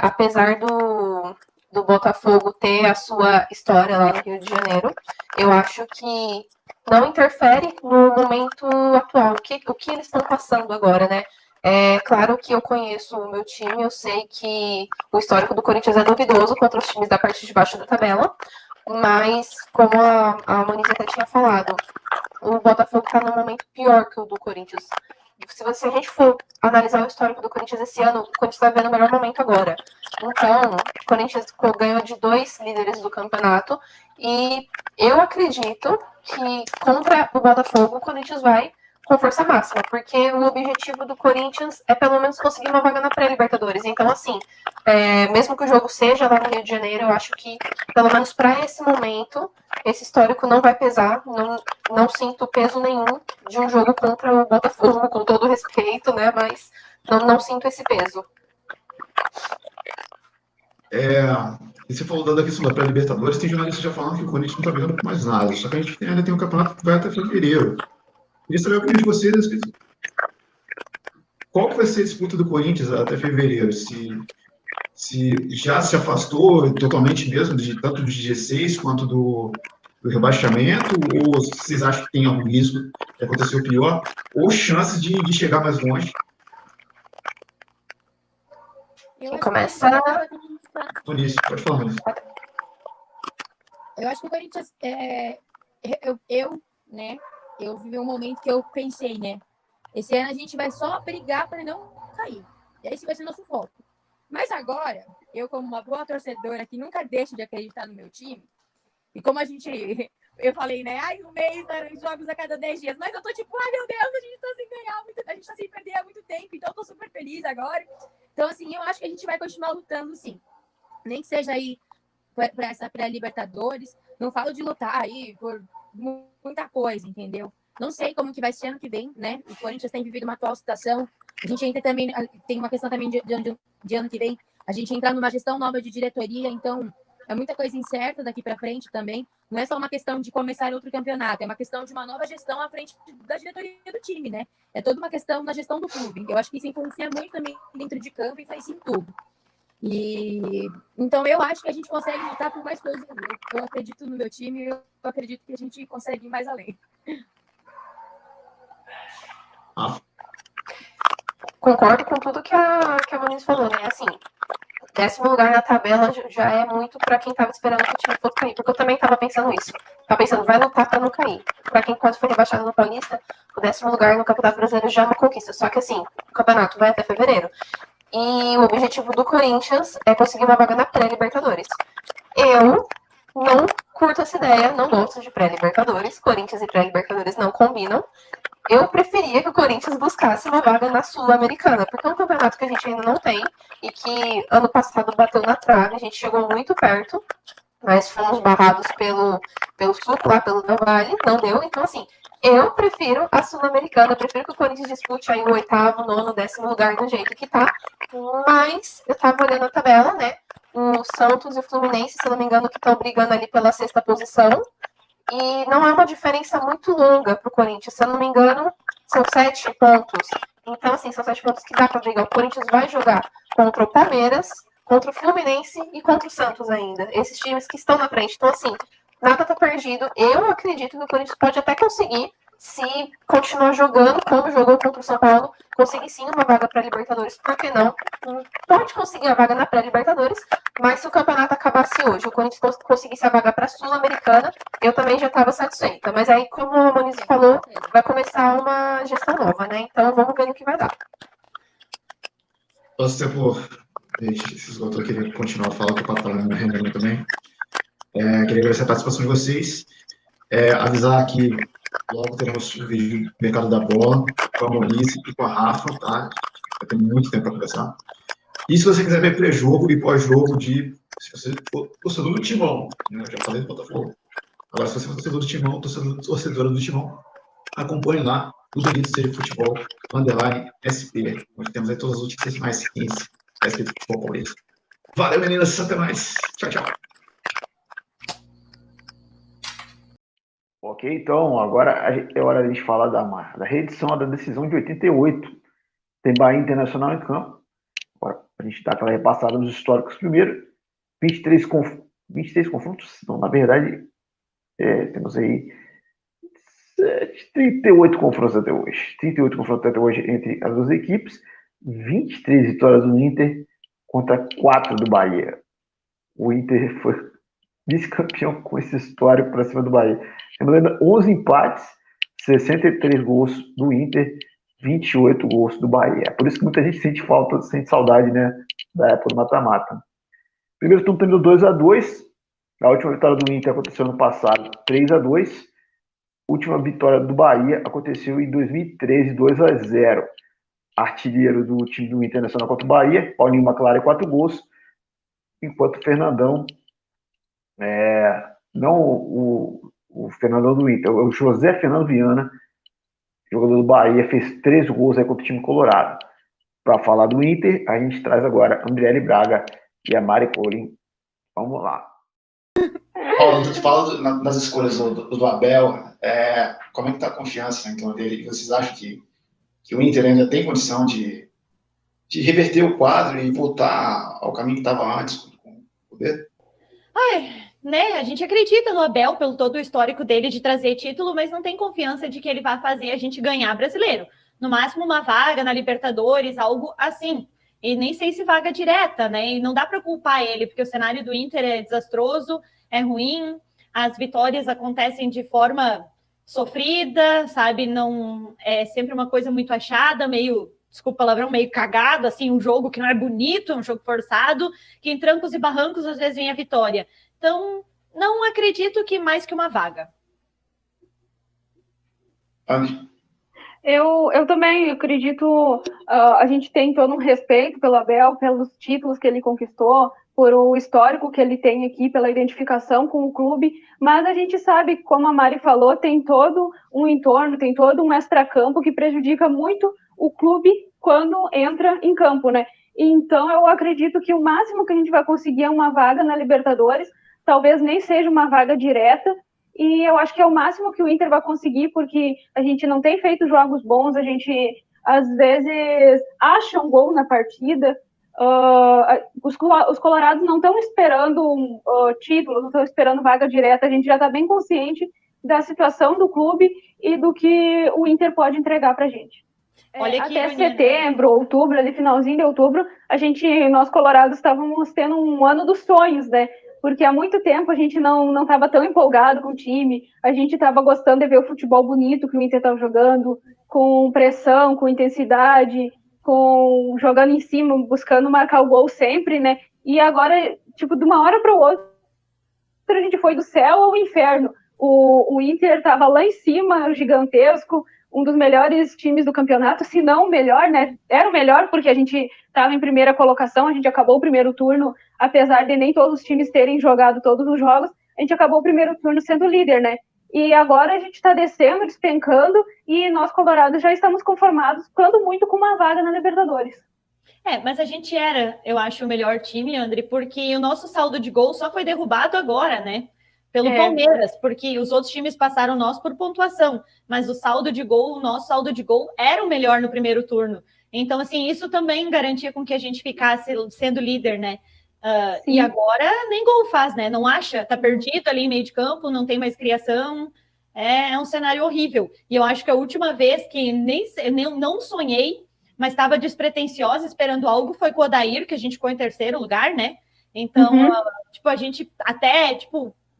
Apesar do Botafogo ter a sua história lá no Rio de Janeiro, eu acho que não interfere no momento atual. O que eles estão passando agora, né? É claro que eu conheço o meu time, eu sei que o histórico do Corinthians é duvidoso contra os times da parte de baixo da tabela, mas, como a Moniz até tinha falado, o Botafogo está num momento pior que o do Corinthians. Se a gente for analisar o histórico do Corinthians esse ano, o Corinthians está vendo o melhor momento agora. Então, o Corinthians ganhou de 2 líderes do campeonato e eu acredito que contra o Botafogo o Corinthians vai com força máxima, porque o objetivo do Corinthians é pelo menos conseguir uma vaga na pré-Libertadores. Então, assim, mesmo que o jogo seja lá no Rio de Janeiro, eu acho que, pelo menos para esse momento, esse histórico não vai pesar, não sinto peso nenhum de um jogo contra o Botafogo, com todo respeito, né, mas não sinto esse peso. E você falou da questão da pré-Libertadores, tem jornalista já falando que o Corinthians não está jogando mais nada, só que a gente ainda tem um campeonato que vai até fevereiro. Queria saber a opinião de vocês. Qual que vai ser a disputa do Corinthians até fevereiro? Se já se afastou totalmente mesmo, tanto do G6 quanto do rebaixamento, ou vocês acham que tem algum risco de acontecer o pior, ou chances de chegar mais longe? Quem começa? Moniz, pode falar, Moniz. Eu acho que o Corinthians, eu vivi um momento que eu pensei, né? Esse ano a gente vai só brigar para não cair. E esse vai ser nosso foco. Mas agora, eu como uma boa torcedora que nunca deixo de acreditar no meu time, e como eu falei, né? Um mês, jogos a cada 10 dias. Mas eu tô tipo, meu Deus, a gente tá sem ganhar, a gente tá sem perder há muito tempo. Então eu tô super feliz agora. Então, assim, eu acho que a gente vai continuar lutando, sim. Nem que seja aí para essa pré-Libertadores. Não falo de lutar aí por muita coisa, entendeu? Não sei como que vai ser ano que vem, né? O Corinthians tem vivido uma atual situação. A gente ainda também tem uma questão também de ano que vem. A gente entrar numa gestão nova de diretoria, então é muita coisa incerta daqui para frente também. Não é só uma questão de começar outro campeonato, é uma questão de uma nova gestão à frente da diretoria do time, né? É toda uma questão da gestão do clube. Eu acho que isso influencia muito também dentro de campo e faz em tudo. Então eu acho que a gente consegue lutar por mais coisas. Eu acredito no meu time, eu acredito que a gente consegue ir mais além. Concordo com tudo que a Moniz falou, né? Assim, 10º lugar na tabela já é muito para quem estava esperando que o time fosse cair, porque eu também estava pensando isso. Estava pensando, vai lutar para não cair. Para quem quase foi rebaixado no Paulista, o 10º lugar no Campeonato Brasileiro já é uma conquista. Só que assim, o campeonato vai até fevereiro. E o objetivo do Corinthians é conseguir uma vaga na pré-Libertadores. Eu não curto essa ideia, não gosto de pré-Libertadores. Corinthians e pré-Libertadores não combinam. Eu preferia que o Corinthians buscasse uma vaga na Sul-Americana, porque é um campeonato que a gente ainda não tem e que ano passado bateu na trave, a gente chegou muito perto, mas fomos barrados pelo Sul, lá pelo Del Valle, não deu. Então, assim, eu prefiro a Sul-Americana, eu prefiro que o Corinthians dispute aí o 8º, 9º, 10º lugar do jeito que tá, mas eu tava olhando a tabela, né? o Santos e o Fluminense, se não me engano, que estão brigando ali pela 6ª posição. E não é uma diferença muito longa para o Corinthians. Se eu não me engano, são 7 pontos. Então, assim, são 7 pontos que dá para brigar. O Corinthians vai jogar contra o Palmeiras, contra o Fluminense e contra o Santos ainda. Esses times que estão na frente. Então, assim, nada está perdido. Eu acredito que o Corinthians pode até conseguir, se continuar jogando como jogou contra o São Paulo, conseguir sim uma vaga para a Libertadores. Por que não? Pode conseguir a vaga na pré-Libertadores, mas se o campeonato acabasse hoje, o Corinthians conseguisse a vaga para a Sul-Americana, eu também já estava satisfeita. Mas aí, como o Moniz falou, vai começar uma gestão nova, né? Então vamos ver no que vai dar. Nosso tempo se esgotou, eu queria continuar a falar com o papai na reunião também. Queria agradecer a participação de vocês. Avisar que logo teremos o vídeo do Mercado da Bola com a Moniz e com a Rafa, tá? Vai ter muito tempo para conversar. E se você quiser ver pré-jogo e pós-jogo se você for torcedor do Timão, né? Eu já falei do Botafogo. Agora, se você for torcedor do Timão, torcedora do Timão, acompanhe lá o Doritos de Futebol _SP, onde temos aí todas as notícias mais quentes da SP Futebol Paulista. Valeu, meninas. Até mais. Tchau, tchau. Ok, então agora é hora de a gente falar da reedição da decisão de 88. Tem Bahia Internacional em campo. Agora, a gente dá aquela repassada nos históricos primeiro. 23 confrontos. Então, na verdade, temos aí 38 confrontos até hoje. 38 confrontos até hoje entre as duas equipes. 23 vitórias do Inter contra 4 do Bahia. O Inter foi vice-campeão com esse histórico para cima do Bahia. Lembrando, 11 empates, 63 gols do Inter, 28 gols do Bahia. Por isso que muita gente sente falta, sente saudade, né, da época do mata-mata. Primeiro turno tendo 2-2. A última vitória do Inter aconteceu no passado, 3-2. A última vitória do Bahia aconteceu em 2013, 2-0. Artilheiro do time do Internacional contra o Bahia, Paulinho McLaren, 4 gols, enquanto o Fernandão, não o Fernandão do Inter, o José Fernando Viana, jogador do Bahia, fez 3 gols aí contra o time colorado. Para falar do Inter, a gente traz agora a Andriele Braga e a Mari Colim. Vamos lá. Paulo, tu fala das escolhas do Abel, como é que tá a confiança em torno dele? Vocês acham que o Inter ainda tem condição de reverter o quadro e voltar ao caminho que estava antes com o poder? Né? A gente acredita no Abel pelo todo o histórico dele de trazer título, mas não tem confiança de que ele vai fazer a gente ganhar brasileiro. No máximo uma vaga na Libertadores, algo assim. E nem sei se vaga direta, né? E não dá para culpar ele, porque o cenário do Inter é desastroso, é ruim, as vitórias acontecem de forma sofrida, sabe? Não é sempre uma coisa muito achada, meio, desculpa o palavrão, meio cagado, assim, um jogo que não é bonito, um jogo forçado, que em trancos e barrancos às vezes vem a vitória. Então, não acredito que mais que uma vaga. Eu também acredito, a gente tem todo um respeito pelo Abel, pelos títulos que ele conquistou, por o histórico que ele tem aqui, pela identificação com o clube, mas a gente sabe, como a Mari falou, tem todo um entorno, tem todo um extracampo que prejudica muito o clube quando entra em campo, né? Então, eu acredito que o máximo que a gente vai conseguir é uma vaga na Libertadores, talvez nem seja uma vaga direta, e eu acho que é o máximo que o Inter vai conseguir, porque a gente não tem feito jogos bons, a gente, às vezes, acha um gol na partida. Os colorados não estão esperando título, não estão esperando vaga direta, a gente já está bem consciente da situação do clube e do que o Inter pode entregar para a gente. Olha Até setembro, outubro, ali finalzinho de outubro, nós colorados estávamos tendo um ano dos sonhos, né? Porque há muito tempo a gente não estava tão empolgado com o time, a gente estava gostando de ver o futebol bonito que o Inter estava jogando, com pressão, com intensidade, jogando em cima, buscando marcar o gol sempre, né? E agora, tipo, de uma hora para outra, a gente foi do céu ao inferno. O Inter estava lá em cima, gigantesco, um dos melhores times do campeonato, se não o melhor, né? Era o melhor, porque a gente estava em primeira colocação, a gente acabou o primeiro turno, apesar de nem todos os times terem jogado todos os jogos, a gente acabou o primeiro turno sendo líder, né? E agora a gente está descendo, despencando, e nós, colorados, já estamos conformados, quando muito, com uma vaga na Libertadores. Mas a gente era, eu acho, o melhor time, André, porque o nosso saldo de gol só foi derrubado agora, né? Pelo Palmeiras, porque os outros times passaram nós por pontuação, mas o nosso saldo de gol era o melhor no primeiro turno. Então, assim, isso também garantia com que a gente ficasse sendo líder, né? E agora nem gol faz, né? Não acha? Tá perdido ali em meio de campo, não tem mais criação. É um cenário horrível. E eu acho que a última vez que não sonhei, mas estava despretensiosa esperando algo, foi com o Odair, que a gente ficou em terceiro lugar, né? Então, a gente até,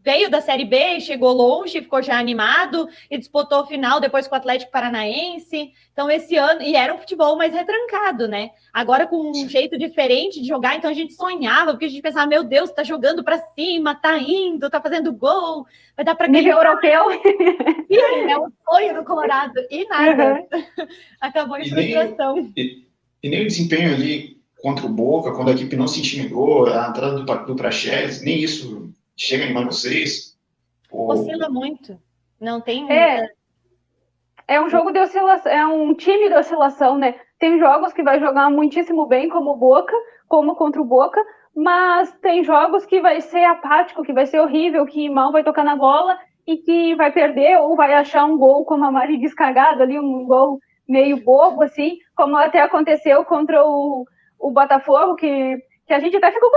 veio da Série B, chegou longe, ficou já animado e disputou o final depois com o Atlético Paranaense. Então, esse ano, e era um futebol mais retrancado, né? Agora com um jeito diferente de jogar, então a gente sonhava, porque a gente pensava, meu Deus, tá jogando para cima, tá indo, tá fazendo gol, vai dar para nível europeu. É um sonho do Colorado, e nada. Acabou em frustração. E nem o desempenho ali contra o Boca, quando a equipe não se intimidou, a entrada do Praxedes, nem isso chega a animar vocês? Oscila muito. Não tem... É um jogo de oscilação, é um time de oscilação, né? Tem jogos que vai jogar muitíssimo bem, como contra o Boca, mas tem jogos que vai ser apático, que vai ser horrível, que mal vai tocar na bola e que vai perder ou vai achar um gol, como a Mari diz, cagado ali, um gol meio bobo, assim, como até aconteceu contra o Botafogo, que a gente até ficou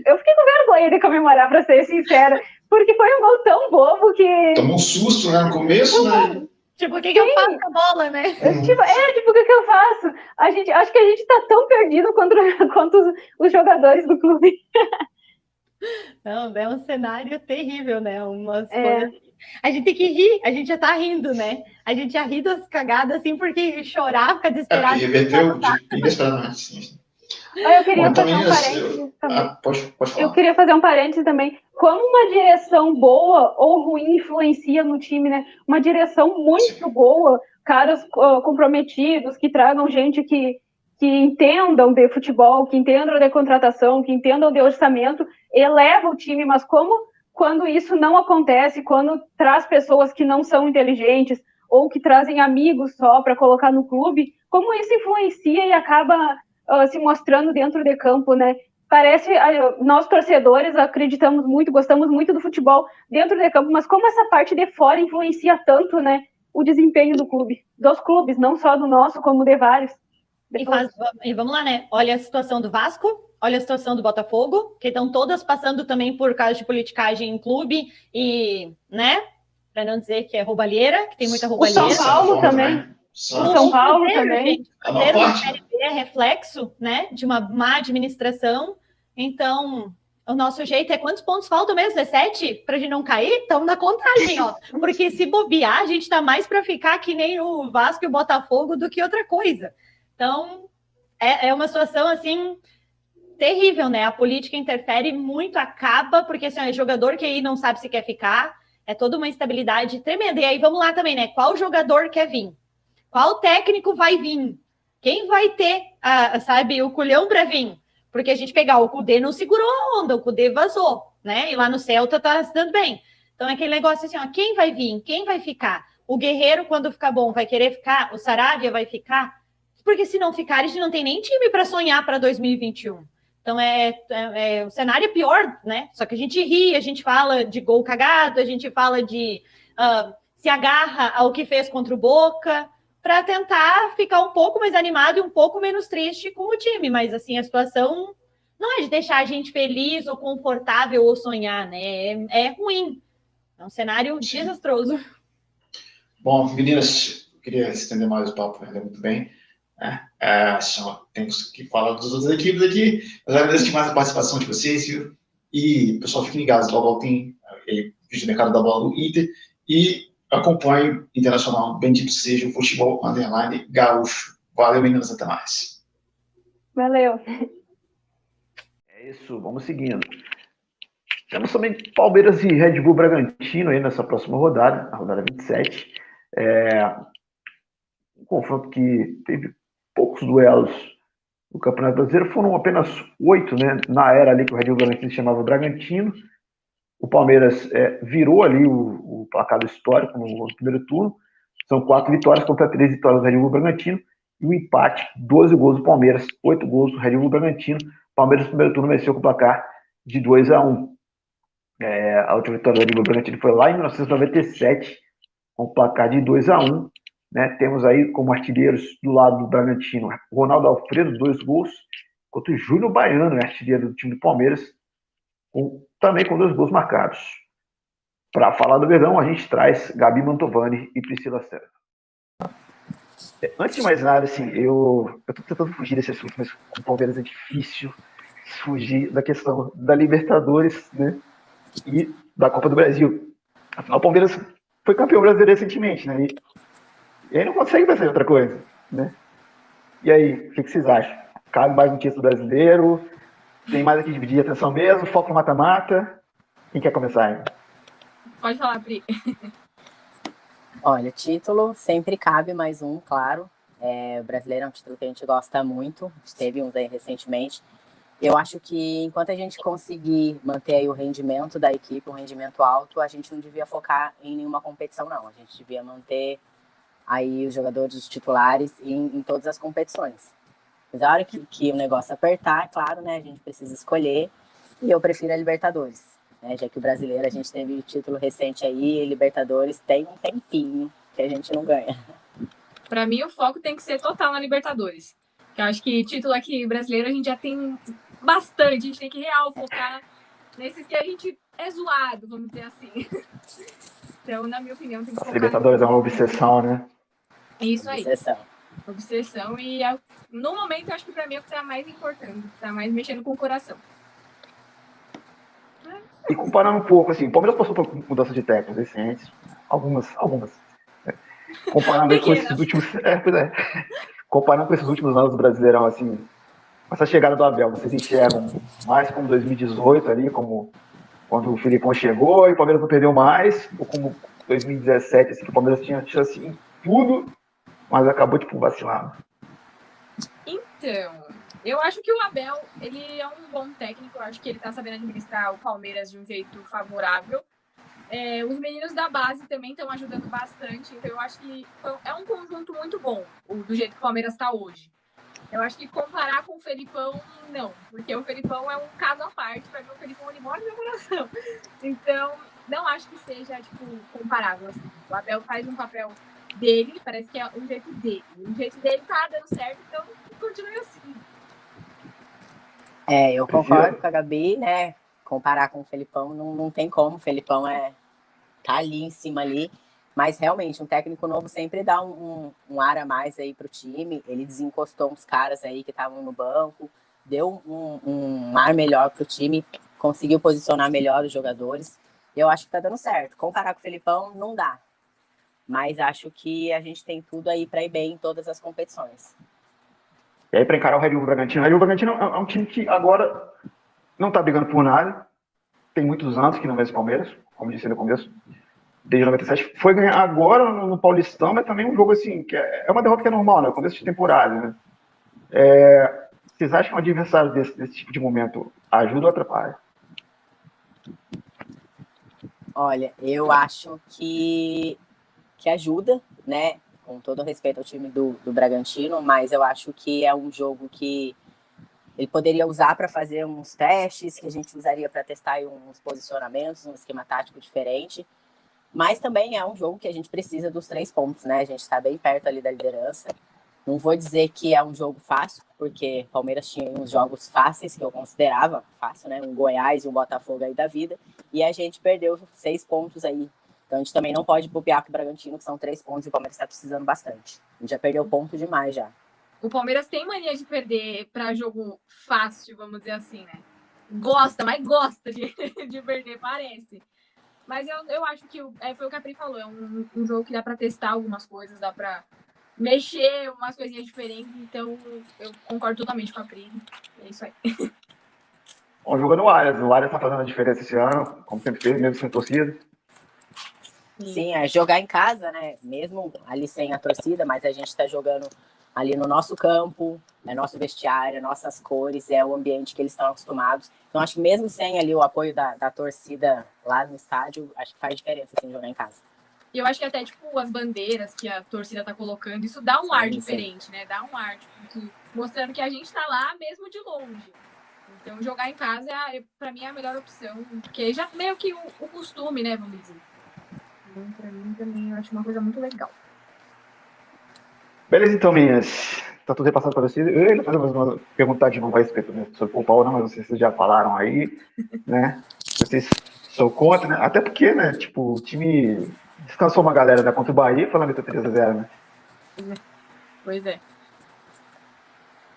eu fiquei com vergonha de comemorar, para ser sincera, porque foi um gol tão bobo que... Tomou um susto, né, no começo, né? O que eu faço com a bola, né? O que eu faço? Acho que a gente tá tão perdido quanto os jogadores do clube. Não, é um cenário terrível, né? Coisas... A gente tem que rir, a gente já tá rindo, né? A gente já ri das cagadas, assim, porque chorar, ficar desesperado. Reverteu inesperadamente, sim. Eu queria fazer um parênteses também. Pode falar. Eu queria fazer um parênteses também. Como uma direção boa ou ruim influencia no time, né? Uma direção muito boa, caras comprometidos, que tragam gente que entendam de futebol, que entendam de contratação, que entendam de orçamento, eleva o time, mas quando isso não acontece, quando traz pessoas que não são inteligentes ou que trazem amigos só para colocar no clube, como isso influencia e acaba se mostrando dentro de campo, né? Parece, nós torcedores acreditamos muito, gostamos muito do futebol dentro de campo, mas como essa parte de fora influencia tanto, né, o desempenho dos clubes, não só do nosso, como de vários. E vamos lá, né? Olha a situação do Vasco, olha a situação do Botafogo, que estão todas passando também por causa de politicagem em clube e, né, para não dizer que é roubalheira, que tem muita roubalheira. O São Paulo também. São Paulo também. A Série B é reflexo, né, de uma má administração. Então, o nosso jeito é quantos pontos faltam mesmo? 17? Para a gente não cair? Estamos na contagem, ó. Porque se bobear, a gente está mais para ficar que nem o Vasco e o Botafogo do que outra coisa. Então, é uma situação, assim, terrível, né? A política interfere muito, acaba, porque assim, é jogador que aí não sabe se quer ficar, é toda uma instabilidade tremenda. E aí, vamos lá também, né? Qual jogador quer vir? Qual técnico vai vir? Quem vai ter, o culhão para vir? Porque a gente pegar o Cudê não segurou a onda, o Cudê vazou, né? E lá no Celta tá se dando bem. Então é aquele negócio assim, ó, quem vai vir? Quem vai ficar? O Guerreiro, quando ficar bom, vai querer ficar? O Saravia vai ficar? Porque se não ficar, a gente não tem nem time para sonhar para 2021. Então o cenário é pior, né? Só que a gente ri, a gente fala de gol cagado, a gente fala de se agarra ao que fez contra o Boca, para tentar ficar um pouco mais animado e um pouco menos triste com o time. Mas, assim, a situação não é de deixar a gente feliz ou confortável ou sonhar, né? É ruim. É um cenário desastroso. Bom, meninas, eu queria estender mais o papo, ainda muito bem. Temos que falar das outras equipes aqui. Mas agradeço demais a participação de vocês, viu? E, pessoal, fiquem ligados. Logo tem vídeo de mercado da bola do Inter. E acompanhe o Internacional, bendito seja o futebol underline gaúcho. Valeu, meninas, até mais. Valeu. É isso, vamos seguindo. Temos também Palmeiras e Red Bull Bragantino aí nessa próxima rodada, a rodada 27. Um confronto que teve poucos duelos no Campeonato Brasileiro, foram apenas 8, né? Na era ali que o Red Bull Bragantino se chamava Bragantino. O Palmeiras virou ali o placar histórico no primeiro turno. São 4 vitórias contra 3 vitórias do Red Bull Bragantino. e o empate, 12 gols do Palmeiras, 8 gols do Red Bull Bragantino. Palmeiras no primeiro turno venceu com o placar de 2-1. A última vitória do Red Bull Bragantino foi lá em 1997, com o placar de 2-1. Né? Temos aí como artilheiros do lado do Bragantino, Ronaldo Alfredo, 2 gols, enquanto o Júnior Baiano, artilheiro do time do Palmeiras, também com 2 gols marcados. Para falar do Verdão, a gente traz Gabi Mantovani e Priscila Serra. Antes de mais nada, assim, eu tô tentando fugir desse assunto, mas com o Palmeiras é difícil fugir da questão da Libertadores, né, e da Copa do Brasil. Afinal, o Palmeiras foi campeão brasileiro recentemente, né, e aí não consegue pensar em outra coisa, né. E aí, o que vocês acham? Cabe mais um título brasileiro? Tem mais aqui de dividir a atenção mesmo? Foco no mata-mata? Quem quer começar aí? Pode falar, Pri. Olha, título sempre cabe mais um, claro. O brasileiro é um título que a gente gosta muito. A gente teve uns aí recentemente. Eu acho que enquanto a gente conseguir manter aí o rendimento da equipe, um rendimento alto, a gente não devia focar em nenhuma competição, não. A gente devia manter aí os jogadores, os titulares em todas as competições. Mas a hora que o negócio apertar, é claro, né, a gente precisa escolher. E eu prefiro a Libertadores. Né, já que o brasileiro, a gente teve o título recente aí, Libertadores tem um tempinho que a gente não ganha. Para mim, o foco tem que ser total na Libertadores. Eu acho que título aqui brasileiro a gente já tem bastante, a gente tem que real focar nesses que a gente é zoado, vamos dizer assim. Então, na minha opinião, tem que focar. Libertadores é uma obsessão, né? Isso aí. Obsessão. E no momento, eu acho que para mim é o que está mais importante, está mais mexendo com o coração. E comparando um pouco, assim, o Palmeiras passou por mudança de técnicos recentes, algumas. Né? Comparando com esses últimos. Comparando com esses últimos anos do Brasileirão, assim, com essa chegada do Abel, vocês enxergam mais como 2018 ali, como quando o Filipão chegou e o Palmeiras não perdeu mais, ou como 2017, assim, que o Palmeiras tinha assim, tudo, mas acabou tipo vacilando. Então, eu acho que o Abel, ele é um bom técnico, eu acho que ele tá sabendo administrar o Palmeiras de um jeito favorável. Os meninos da base também estão ajudando bastante, então eu acho que é um conjunto muito bom, do jeito que o Palmeiras está hoje. Eu acho que comparar com o Felipão, não, porque o Felipão é um caso à parte, para mim o Felipão ele mora no meu coração. Então, não acho que seja, tipo, comparável, assim. O Abel faz um papel dele, parece que é um jeito dele. O jeito dele tá dando certo, então continue assim. Eu concordo com a Gabi, né? Comparar com o Felipão não tem como. O Felipão tá ali em cima ali. Mas realmente, um técnico novo sempre dá um ar a mais aí pro time. Ele desencostou uns caras aí que estavam no banco, deu um ar melhor pro time, conseguiu posicionar melhor os jogadores. Eu acho que tá dando certo. Comparar com o Felipão não dá. Mas acho que a gente tem tudo aí para ir bem em todas as competições. E aí, para encarar o Red Bull Bragantino. O Red Bull Bragantino é um time que agora não está brigando por nada. Tem muitos anos que não vence o Palmeiras, como disse no começo, desde 97. Foi ganhar agora no Paulistão, mas também um jogo assim, que é uma derrota que é normal, né? Começo de temporada, né? Vocês acham que um adversário desse tipo de momento ajuda ou atrapalha? Olha, eu acho que ajuda, né? Com todo respeito ao time do Bragantino, mas eu acho que é um jogo que ele poderia usar para fazer uns testes, que a gente usaria para testar uns posicionamentos, um esquema tático diferente. Mas também é um jogo que a gente precisa dos 3 pontos, né? A gente está bem perto ali da liderança. Não vou dizer que é um jogo fácil, porque o Palmeiras tinha uns jogos fáceis, que eu considerava fácil, né? Um Goiás e um Botafogo aí da vida. E a gente perdeu 6 pontos aí. Então a gente também não pode bobear com o Bragantino, que são 3 pontos, e o Palmeiras está precisando bastante. A gente já perdeu ponto demais já. O Palmeiras tem mania de perder para jogo fácil, vamos dizer assim, né? Gosta de perder, parece. Mas eu acho que foi o que a Pri falou, é um jogo que dá para testar algumas coisas, dá para mexer umas coisinhas diferentes, então eu concordo totalmente com a Pri. É isso aí. Bom, jogando o Arias tá fazendo a diferença esse ano, como sempre fez, mesmo sem torcida. Sim, jogar em casa, né? Mesmo ali sem a torcida, mas a gente está jogando ali no nosso campo, é nosso vestiário, nossas cores, é o ambiente que eles estão acostumados. Então, acho que mesmo sem ali o apoio da torcida lá no estádio, acho que faz diferença, assim, jogar em casa. E eu acho que até, tipo, as bandeiras que a torcida tá colocando, isso dá um ar Sim, sim. diferente, né? Dá um ar, tipo, mostrando que a gente tá lá mesmo de longe. Então, jogar em casa, pra mim, é a melhor opção. Porque já meio que o costume, né, vamos dizer. Então, pra mim, também, eu acho uma coisa muito legal. Beleza, então, meninas. Tá tudo repassado para vocês. Eu ia fazer uma pergunta de novo a respeito, né, sobre o Paulo, não, mas vocês já falaram aí, né? Vocês são contra, né? Até porque, né, tipo, o time descansou uma galera da contra o Bahia, falando que 3-0, né? Pois é.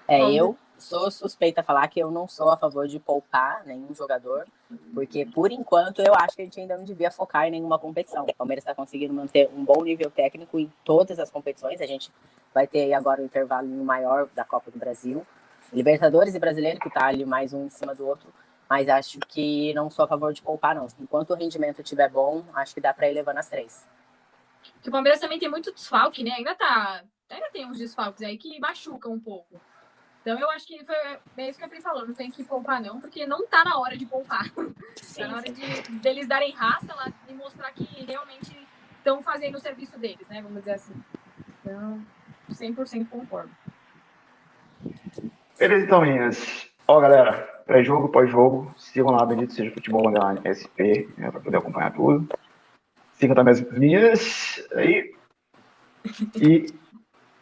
Eu sou suspeita a falar que eu não sou a favor de poupar nenhum jogador, porque, por enquanto, eu acho que a gente ainda não devia focar em nenhuma competição. O Palmeiras está conseguindo manter um bom nível técnico em todas as competições. A gente vai ter aí agora um intervalo maior da Copa do Brasil. Libertadores e Brasileiro, que está ali mais um em cima do outro, mas acho que não sou a favor de poupar, não. Enquanto o rendimento estiver bom, acho que dá para ir levando as 3. Que o Palmeiras também tem muito desfalque, né? Ainda tem uns desfalques aí que machucam um pouco. Então, eu acho que é isso que a Pri falou, não tem que poupar não, porque não tá na hora de poupar. Tá na hora deles darem raça lá e mostrar que realmente estão fazendo o serviço deles, né? Vamos dizer assim. Então, 100% concordo. Beleza, então, meninas. Ó, galera, pré-jogo, pós-jogo, sigam lá, Bendito Seja Futebol da SP, né, para poder acompanhar tudo. Sigam também as meninas aí. E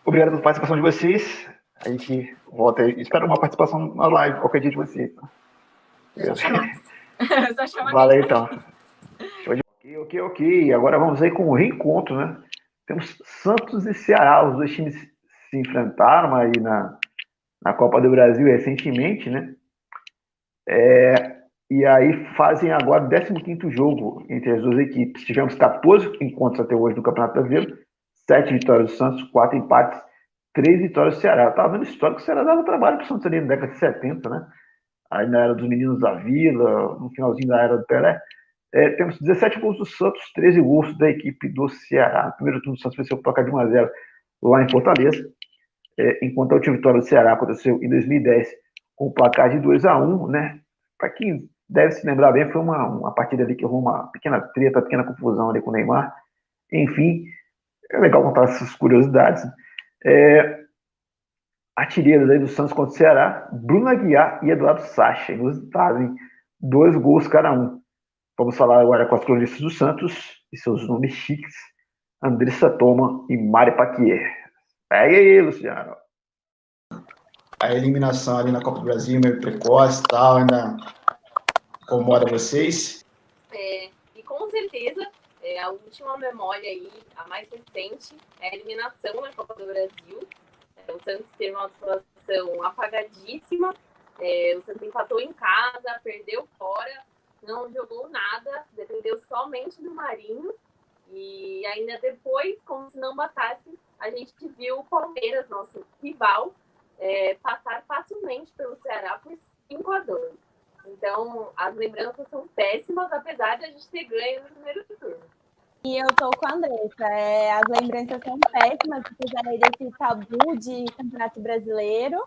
obrigado pela participação de vocês. A gente volta aí. Espero uma participação na live qualquer dia de vocês. Tá? Só chama Valeu, então. Show de... Ok. Agora vamos aí com o reencontro, né? Temos Santos e Ceará. Os dois times se enfrentaram aí na Copa do Brasil recentemente, né? E aí fazem agora o 15º jogo entre as duas equipes. Tivemos 14 encontros até hoje no Campeonato Brasileiro, 7 vitórias do Santos, 4 empates, 3 vitórias do Ceará. Eu estava vendo história que o Ceará dava trabalho para o Santos ali na década de 70, né? Aí na era dos meninos da Vila, no finalzinho da era do Pelé. Temos 17 gols do Santos, 13 gols da equipe do Ceará. No primeiro turno, o Santos venceu o placar de 1-0 lá em Fortaleza, enquanto a última vitória do Ceará aconteceu em 2010 com o placar de 2-1, né? Para quem deve se lembrar bem, foi uma partida ali que houve uma pequena treta, pequena confusão ali com o Neymar. Enfim, é legal contar essas curiosidades. Artilheiros aí do Santos contra o Ceará, Bruno Aguiar e Eduardo Sacha, inusitado, hein? 2 gols cada um. Vamos falar agora com as cronistas do Santos e seus nomes chiques, Andressa Toma e Mari Paquier. Pega aí, Luciano. A eliminação ali na Copa do Brasil, meio precoce e tal, ainda incomoda vocês? E com certeza, a última memória aí, a mais recente, é a eliminação na Copa do Brasil. O Santos teve uma atuação apagadíssima, o Santos empatou em casa, perdeu fora, não jogou nada, dependeu somente do Marinho, e ainda depois, como se não bastasse, a gente viu o Palmeiras, nosso rival, passar facilmente pelo Ceará por 5-2. Então, as lembranças são péssimas, apesar de a gente ter ganho no primeiro turno. E eu tô com a Andressa. As lembranças são péssimas, apesar desse tabu de Campeonato Brasileiro,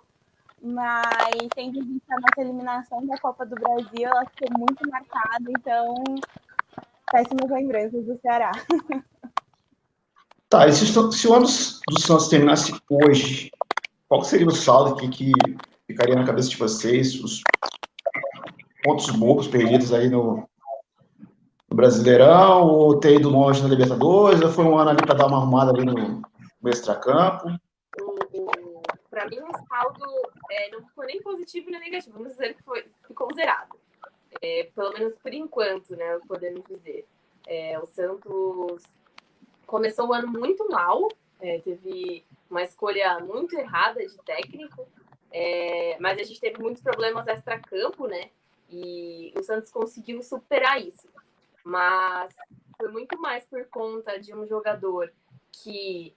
mas tendo visto a nossa eliminação da Copa do Brasil, ela ficou muito marcada, então péssimas lembranças do Ceará. Tá, e se o ano do Santos terminasse hoje, qual seria o saldo que ficaria na cabeça de vocês, os pontos bobos perdidos aí no Brasileirão, ou ter ido longe na Libertadores, ou foi um ano ali para dar uma arrumada ali no extracampo? Para mim, o saldo não ficou nem positivo nem negativo, vamos dizer que ficou zerado. Pelo menos por enquanto, né, podemos dizer. O Santos começou o ano muito mal, teve uma escolha muito errada de técnico, mas a gente teve muitos problemas extracampo, né? E o Santos conseguiu superar isso. Mas foi muito mais por conta de um jogador que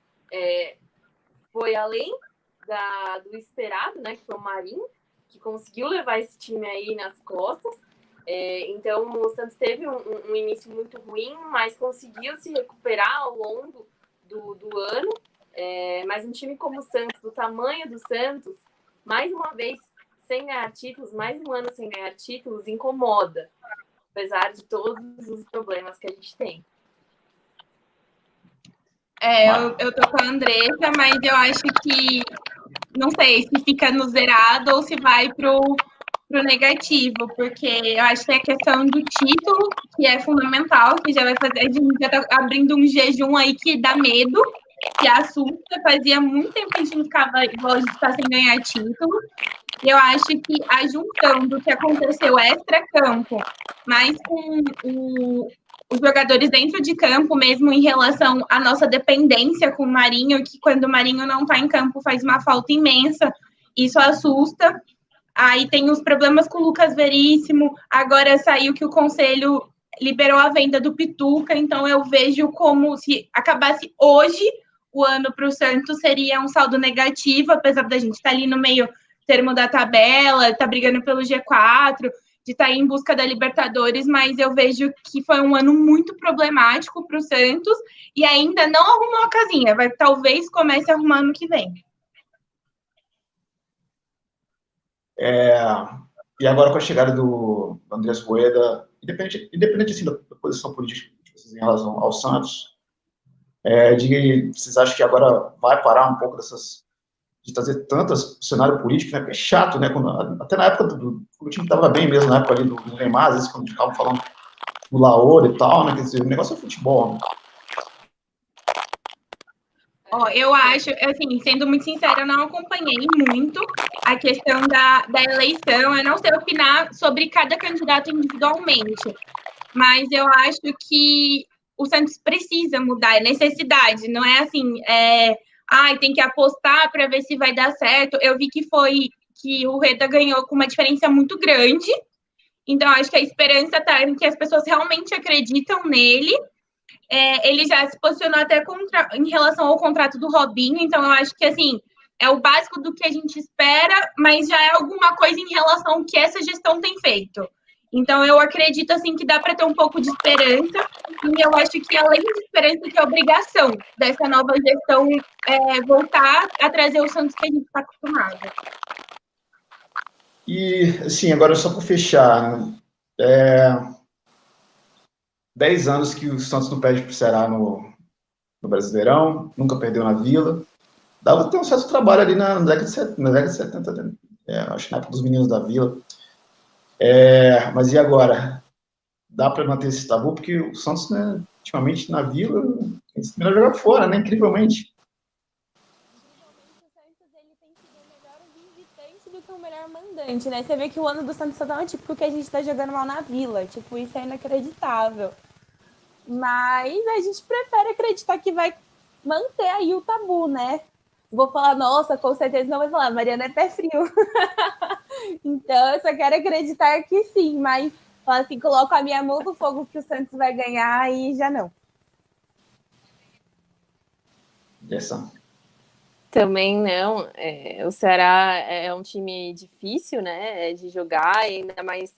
foi além do esperado, né? Que foi o Marinho, que conseguiu levar esse time aí nas costas. Então, o Santos teve um início muito ruim, mas conseguiu se recuperar ao longo do ano. Mas um time como o Santos, do tamanho do Santos, mais uma vez sem ganhar títulos, mais um ano sem ganhar títulos, incomoda, apesar de todos os problemas que a gente tem. Eu tô com a Andressa, mas eu acho que, não sei se fica no zerado ou se vai pro negativo, porque eu acho que tem a questão do título, que é fundamental, que já vai fazer, a gente já tá abrindo um jejum aí que dá medo, que assusta, fazia muito tempo que a gente não ficava igual a gente tá sem ganhar título, e eu acho que a junção do que aconteceu extra-campo, mas com os jogadores dentro de campo, mesmo em relação à nossa dependência com o Marinho, que quando o Marinho não tá em campo faz uma falta imensa, isso assusta. Aí tem os problemas com o Lucas Veríssimo, agora saiu que o Conselho liberou a venda do Pituca, então eu vejo como se acabasse hoje o ano para o Santos, seria um saldo negativo, apesar da gente estar ali no meio termo da tabela, tá brigando pelo G4, de estar em busca da Libertadores, mas eu vejo que foi um ano muito problemático para o Santos e ainda não arrumou a casinha, talvez comece a arrumar ano que vem. E agora com a chegada do Andrés Rueda, independente assim, da posição política em relação ao Santos, vocês acham que agora vai parar um pouco de trazer tantas cenário político, né? Porque é chato, né? Até na época quando o time estava bem mesmo, na época ali do Neymar, às vezes quando ficavam falando do Laor e tal, né? Quer dizer, o negócio é futebol, né? Eu acho, assim, sendo muito sincera, eu não acompanhei muito a questão da eleição, eu não sei opinar sobre cada candidato individualmente, mas eu acho que o Santos precisa mudar, é necessidade, não é assim, tem que apostar para ver se vai dar certo. Eu vi que o Rueda ganhou com uma diferença muito grande, então acho que a esperança está em que as pessoas realmente acreditam nele. Ele já se posicionou até em relação ao contrato do Robinho, então eu acho que, assim, é o básico do que a gente espera, mas já é alguma coisa em relação ao que essa gestão tem feito. Então, eu acredito, assim, que dá para ter um pouco de esperança, e eu acho que, além de esperança, que é obrigação dessa nova gestão voltar a trazer o Santos que a gente está acostumado. E, assim, agora só para fechar, 10 anos que o Santos não perde para o Ceará no Brasileirão, nunca perdeu na Vila. Dava ter um certo trabalho ali na década de 70, acho que na época dos meninos da Vila. Mas e agora? Dá para manter esse tabu? Porque o Santos, né, ultimamente, na Vila, é melhor jogar fora, né? Incrivelmente. Do que o melhor mandante, né? Você vê que o ano do Santos só tá tipo que a gente tá jogando mal na Vila. Tipo, isso é inacreditável. Mas a gente prefere acreditar que vai manter aí o tabu, né? Vou falar, nossa, com certeza não vai falar, Mariana é pé frio. Então, eu só quero acreditar que sim, mas falar assim, coloco a minha mão no fogo que o Santos vai ganhar e já não. Também não. O Ceará é um time difícil, né, de jogar, ainda mais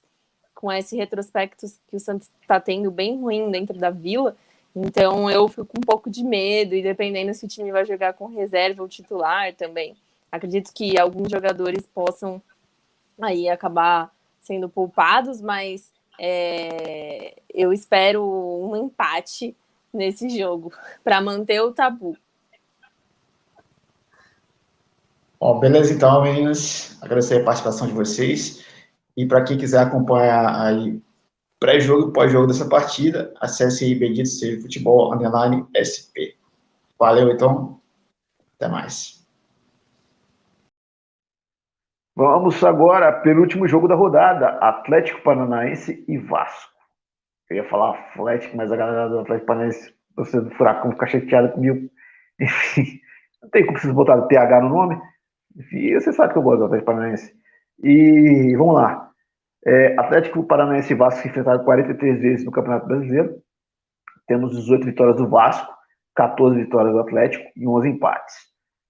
com esse retrospecto que o Santos está tendo bem ruim dentro da Vila. Então eu fico com um pouco de medo, e dependendo se o time vai jogar com reserva ou titular também. Acredito que alguns jogadores possam aí acabar sendo poupados, mas eu espero um empate nesse jogo para manter o tabu. Bom, beleza então, meninas. Agradecer a participação de vocês. E para quem quiser acompanhar aí pré-jogo e pós-jogo dessa partida, acesse aí Bendito Seja Futebol _SP. Valeu, então. Até mais. Vamos agora pelo último jogo da rodada, Atlético Paranaense e Vasco. Eu ia falar Atlético, mas a galera do Atlético Paranaense, você do Furacão, fica chateada comigo. Enfim, não tem como vocês botarem TH no nome. Enfim, você sabe que eu gosto do Atlético Paranaense. E vamos lá. Atlético Paranaense e Vasco se enfrentaram 43 vezes no Campeonato Brasileiro. Temos 18 vitórias do Vasco, 14 vitórias do Atlético e 11 empates.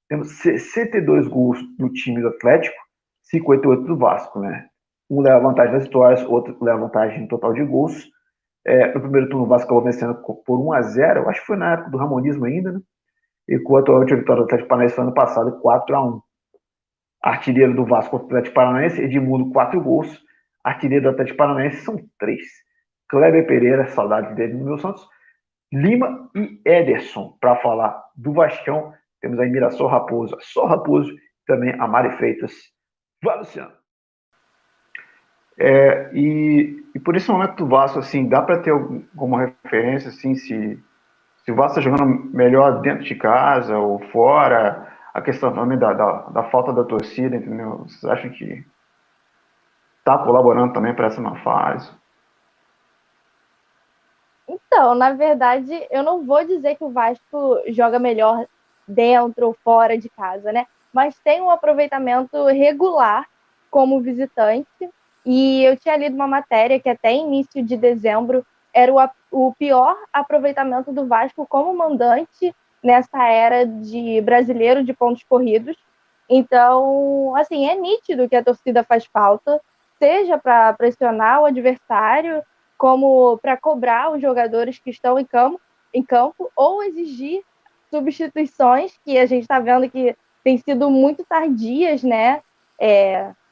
Temos 62 gols do time do Atlético, 58 do Vasco, né? Um leva vantagem nas vitórias, outro leva vantagem no total de gols. No primeiro turno, o Vasco acabou vencendo por 1-0, acho que foi na época do Ramonismo ainda, né? Enquanto a última vitória do Atlético Paranaense foi ano passado, 4-1. Artilheiro do Vasco contra o Atlético Paranaense, Edmundo, 4 gols. Artilheiro do Atlético Paranaense são 3. Kleber Pereira, saudade dele no meu Santos, Lima e Ederson para falar do Vascão. Temos aí Mirassol Raposo, Só Raposo, também a Mari Freitas. Vai, Luciano. E por esse momento do Vasco, assim, dá para ter alguma referência, assim, se o Vasco está jogando melhor dentro de casa ou fora? A questão também da falta da torcida, entendeu? Vocês acham que está colaborando também para essa má fase? Então, na verdade, eu não vou dizer que o Vasco joga melhor dentro ou fora de casa, né? Mas tem um aproveitamento regular como visitante. E eu tinha lido uma matéria que até início de dezembro era o pior aproveitamento do Vasco como mandante nessa era de brasileiro de pontos corridos. Então, assim, é nítido que a torcida faz falta, seja para pressionar o adversário, como para cobrar os jogadores que estão em campo, ou exigir substituições, que a gente está vendo que têm sido muito tardias, né?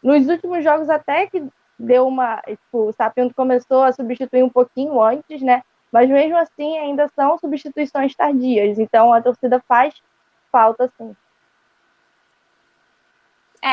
Nos últimos jogos até que deu uma... Tipo, o Sapinto começou a substituir um pouquinho antes, né? Mas mesmo assim ainda são substituições tardias. Então a torcida faz falta, sim.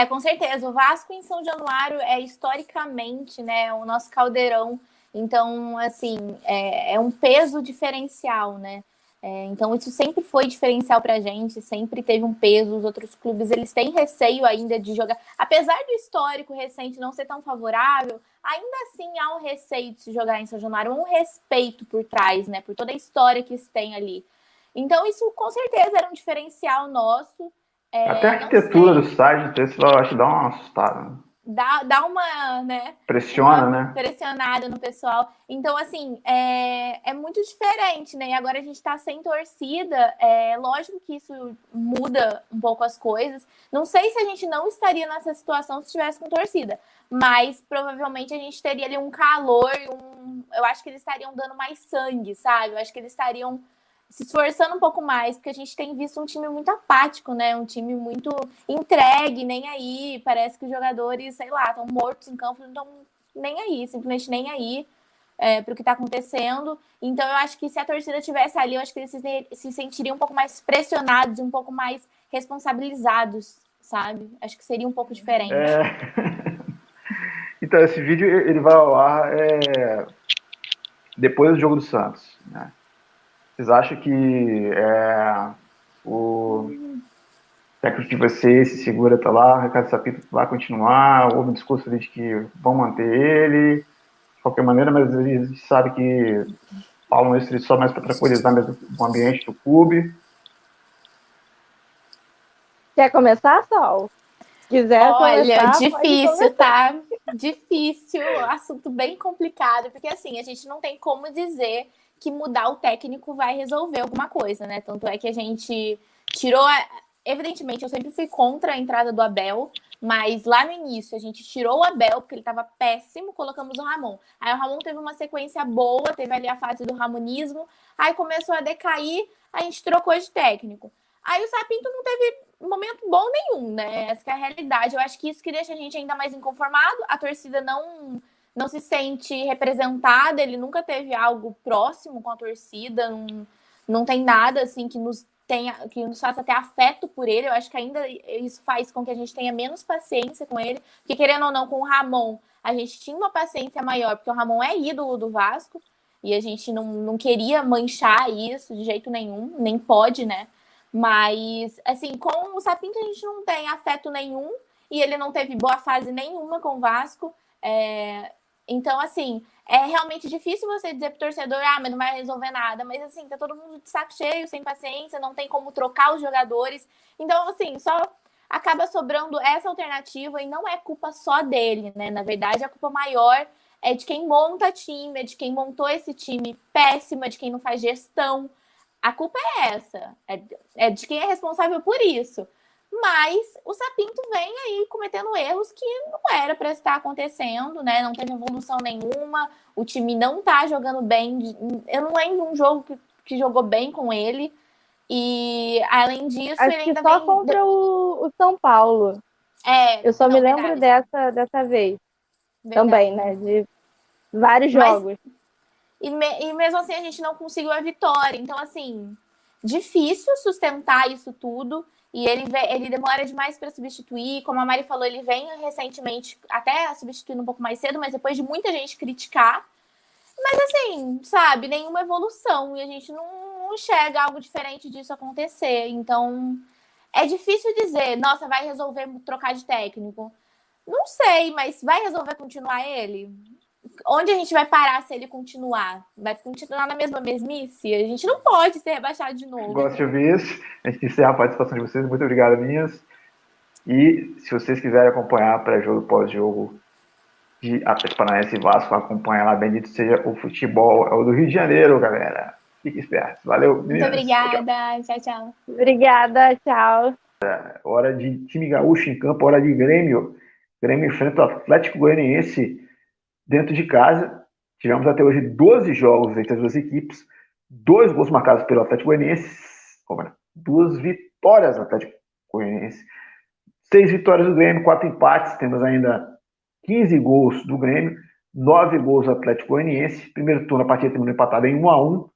Com certeza. O Vasco em São Januário é historicamente, né, o nosso caldeirão. Então, assim, é um peso diferencial, né? Então, isso sempre foi diferencial pra gente, sempre teve um peso. Os outros clubes, eles têm receio ainda de jogar. Apesar do histórico recente não ser tão favorável, ainda assim há um receio de se jogar em São Januário, um respeito por trás, né? Por toda a história que se tem ali. Então, isso com certeza era um diferencial nosso. Até a arquitetura do estádio, eu acho que dá uma assustada, né? Dá uma, né? Pressiona, uma né? pressionada no pessoal. Então, assim, é muito diferente, né? E agora a gente tá sem torcida. Lógico que isso muda um pouco as coisas. Não sei se a gente não estaria nessa situação se estivesse com torcida. Mas provavelmente a gente teria ali um calor, eu acho que eles estariam dando mais sangue, sabe? Eu acho que eles estariam se esforçando um pouco mais, porque a gente tem visto um time muito apático, né? Um time muito entregue, nem aí. Parece que os jogadores, sei lá, estão mortos em campo, não estão nem aí, simplesmente nem aí para o que está acontecendo. Então, eu acho que se a torcida estivesse ali, eu acho que eles se sentiriam um pouco mais pressionados e um pouco mais responsabilizados, sabe? Acho que seria um pouco diferente. Então, esse vídeo ele vai ao ar depois do jogo do Santos, né? Vocês acham que o técnico de vocês se segura, tá lá, o Ricardo Sapinto vai continuar? Houve um discurso ali de que vão manter ele de qualquer maneira, mas a gente sabe que falam isso só mais para tranquilizar mesmo o ambiente do clube. Quer começar, Sol? Quiser Olha, começar, difícil, tá? Difícil, assunto bem complicado, porque assim, a gente não tem como dizer que mudar o técnico vai resolver alguma coisa, né? Tanto é que a gente tirou... Evidentemente, eu sempre fui contra a entrada do Abel, mas lá no início a gente tirou o Abel, porque ele estava péssimo, colocamos o Ramon. Aí o Ramon teve uma sequência boa, teve ali a fase do ramonismo, aí começou a decair, a gente trocou de técnico. Aí o Sapinto não teve momento bom nenhum, né? Essa que é a realidade. Eu acho que isso que deixa a gente ainda mais inconformado, a torcida não se sente representada, ele nunca teve algo próximo com a torcida, não tem nada assim que nos faça ter afeto por ele. Eu acho que ainda isso faz com que a gente tenha menos paciência com ele, porque querendo ou não, com o Ramon, a gente tinha uma paciência maior, porque o Ramon é ídolo do Vasco, e a gente não queria manchar isso de jeito nenhum, nem pode, né? Mas, assim, com o Sapinto a gente não tem afeto nenhum, e ele não teve boa fase nenhuma com o Vasco. Então, assim, é realmente difícil você dizer pro torcedor, mas não vai resolver nada. Mas, assim, tá todo mundo de saco cheio, sem paciência, não tem como trocar os jogadores. Então, assim, só acaba sobrando essa alternativa e não é culpa só dele, né? Na verdade, a culpa maior é de quem monta time, é de quem montou esse time péssimo, é de quem não faz gestão. A culpa é essa, é de quem é responsável por isso. Mas o Sapinto vem aí cometendo erros que não era para estar acontecendo, né? Não teve evolução nenhuma, o time não tá jogando bem. Eu não lembro um jogo que jogou bem com ele. E além disso, acho ele que ainda só vem... contra o São Paulo. Eu só me lembro dessa vez. Verdade. Também, né? De vários jogos. E mesmo assim a gente não conseguiu a vitória. Então, assim, difícil sustentar isso tudo. E ele demora demais para substituir. Como a Mari falou, ele vem recentemente até substituindo um pouco mais cedo, mas depois de muita gente criticar. Mas assim, sabe, nenhuma evolução. E a gente não enxerga algo diferente disso acontecer. Então, é difícil dizer, nossa, vai resolver trocar de técnico. Não sei, mas vai resolver continuar ele? Onde a gente vai parar se ele continuar? Vai continuar na mesma mesmice? A gente não pode ser rebaixado de novo. Gosto de ouvir isso. A gente encerra a participação de vocês. Muito obrigado, minhas. E se vocês quiserem acompanhar pré-jogo, pós-jogo de Atlético Paranaense e Vasco, acompanha lá, bendito seja o futebol. É o do Rio de Janeiro, galera. Fique esperto. Valeu, meninas. Muito obrigada. Tchau, tchau. Obrigada, tchau. Hora de time gaúcho em campo, hora de Grêmio. Grêmio enfrenta o Atlético Goianiense dentro de casa. Tivemos até hoje 12 jogos entre as duas equipes, 2 gols marcados pelo Atlético Goianiense, 2 vitórias do Atlético Goianiense, 6 vitórias do Grêmio, 4 empates. Temos ainda 15 gols do Grêmio, 9 gols do Atlético Goianiense. Primeiro turno, a partida terminou empatada em 1-1.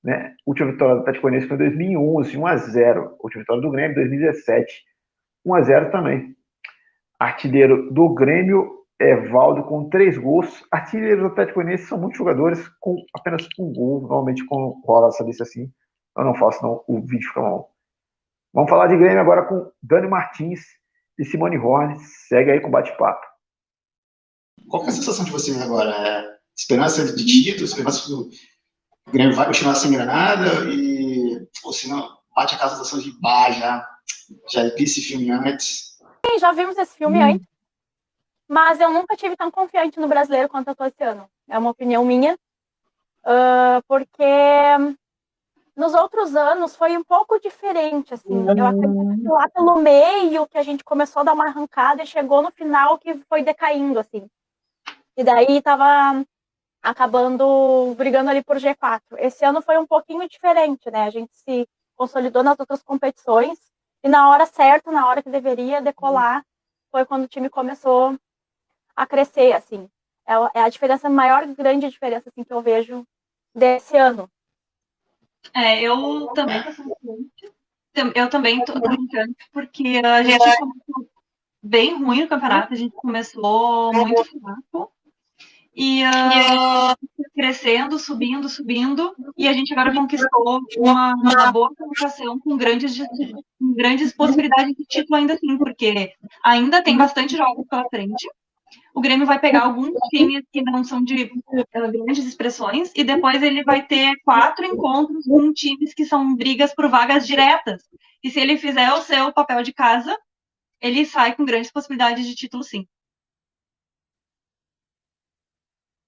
Né? Última vitória do Atlético Goianiense foi em 2011, 1-0. Última vitória do Grêmio, 2017, 1-0 também. Artilheiro do Grêmio é Valdo, com 3 gols. Artilheiros do Atlético Goianiense são muitos jogadores com apenas 1 gol. Normalmente, quando rola essa lista assim, eu não faço, senão o vídeo fica mal. Vamos falar de Grêmio agora com Dani Martins e Simone Horn. Segue aí com o bate-papo. Qual que é a sensação de vocês agora? Esperança de título? Esperança que o Grêmio vai continuar sem Granada? Ou se não, bate aquela sensação de já vi esse filme antes? Sim, já vimos esse filme antes. Mas eu nunca tive tão confiante no brasileiro quanto eu tô esse ano. É uma opinião minha. Porque nos outros anos foi um pouco diferente, assim. Eu acredito que lá pelo meio que a gente começou a dar uma arrancada e chegou no final que foi decaindo, assim. E daí tava acabando brigando ali por G4. Esse ano foi um pouquinho diferente, né? A gente se consolidou nas outras competições e na hora certa, na hora que deveria decolar, foi quando o time começou a crescer, assim. É a diferença, a maior grande diferença, assim, que eu vejo desse ano. Eu também tô confiante. Eu também tô confiante, porque a gente começou bem ruim no campeonato, a gente começou muito fraco. E crescendo, subindo, e a gente agora conquistou uma boa colocação com grandes possibilidades de título ainda assim, porque ainda tem bastante jogos pela frente. O Grêmio vai pegar alguns times que não são de grandes expressões, e depois ele vai ter 4 encontros com times que são brigas por vagas diretas. E se ele fizer o seu papel de casa, ele sai com grandes possibilidades de título, sim.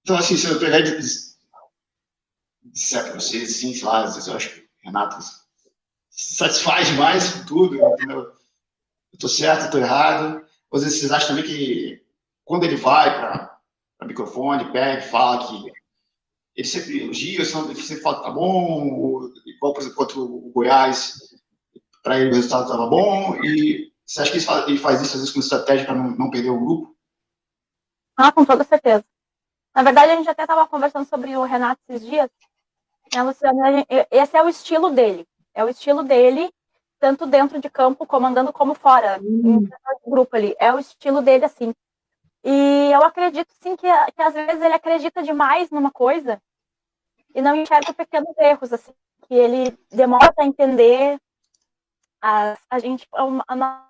Então, assim, se eu pegar e disser para vocês, assim, sei lá, às vezes eu acho que o Renato se satisfaz demais com tudo, entendeu? Eu tô certo, eu tô errado. Às vezes vocês acham também que quando ele vai para o microfone, pega e fala que ele sempre elogia, ele sempre fala que tá bom, igual, por exemplo, contra o Goiás, para ele o resultado estava bom, e você acha que ele faz isso às vezes com estratégia para não perder o grupo? Com toda certeza. Na verdade, a gente até estava conversando sobre o Renato esses dias. Esse é o estilo dele. É o estilo dele, tanto dentro de campo, comandando, como fora. Em grupo ali. É o estilo dele, assim. E eu acredito, sim, que às vezes ele acredita demais numa coisa e não enxerga pequenos erros, assim. Que ele demora para entender. A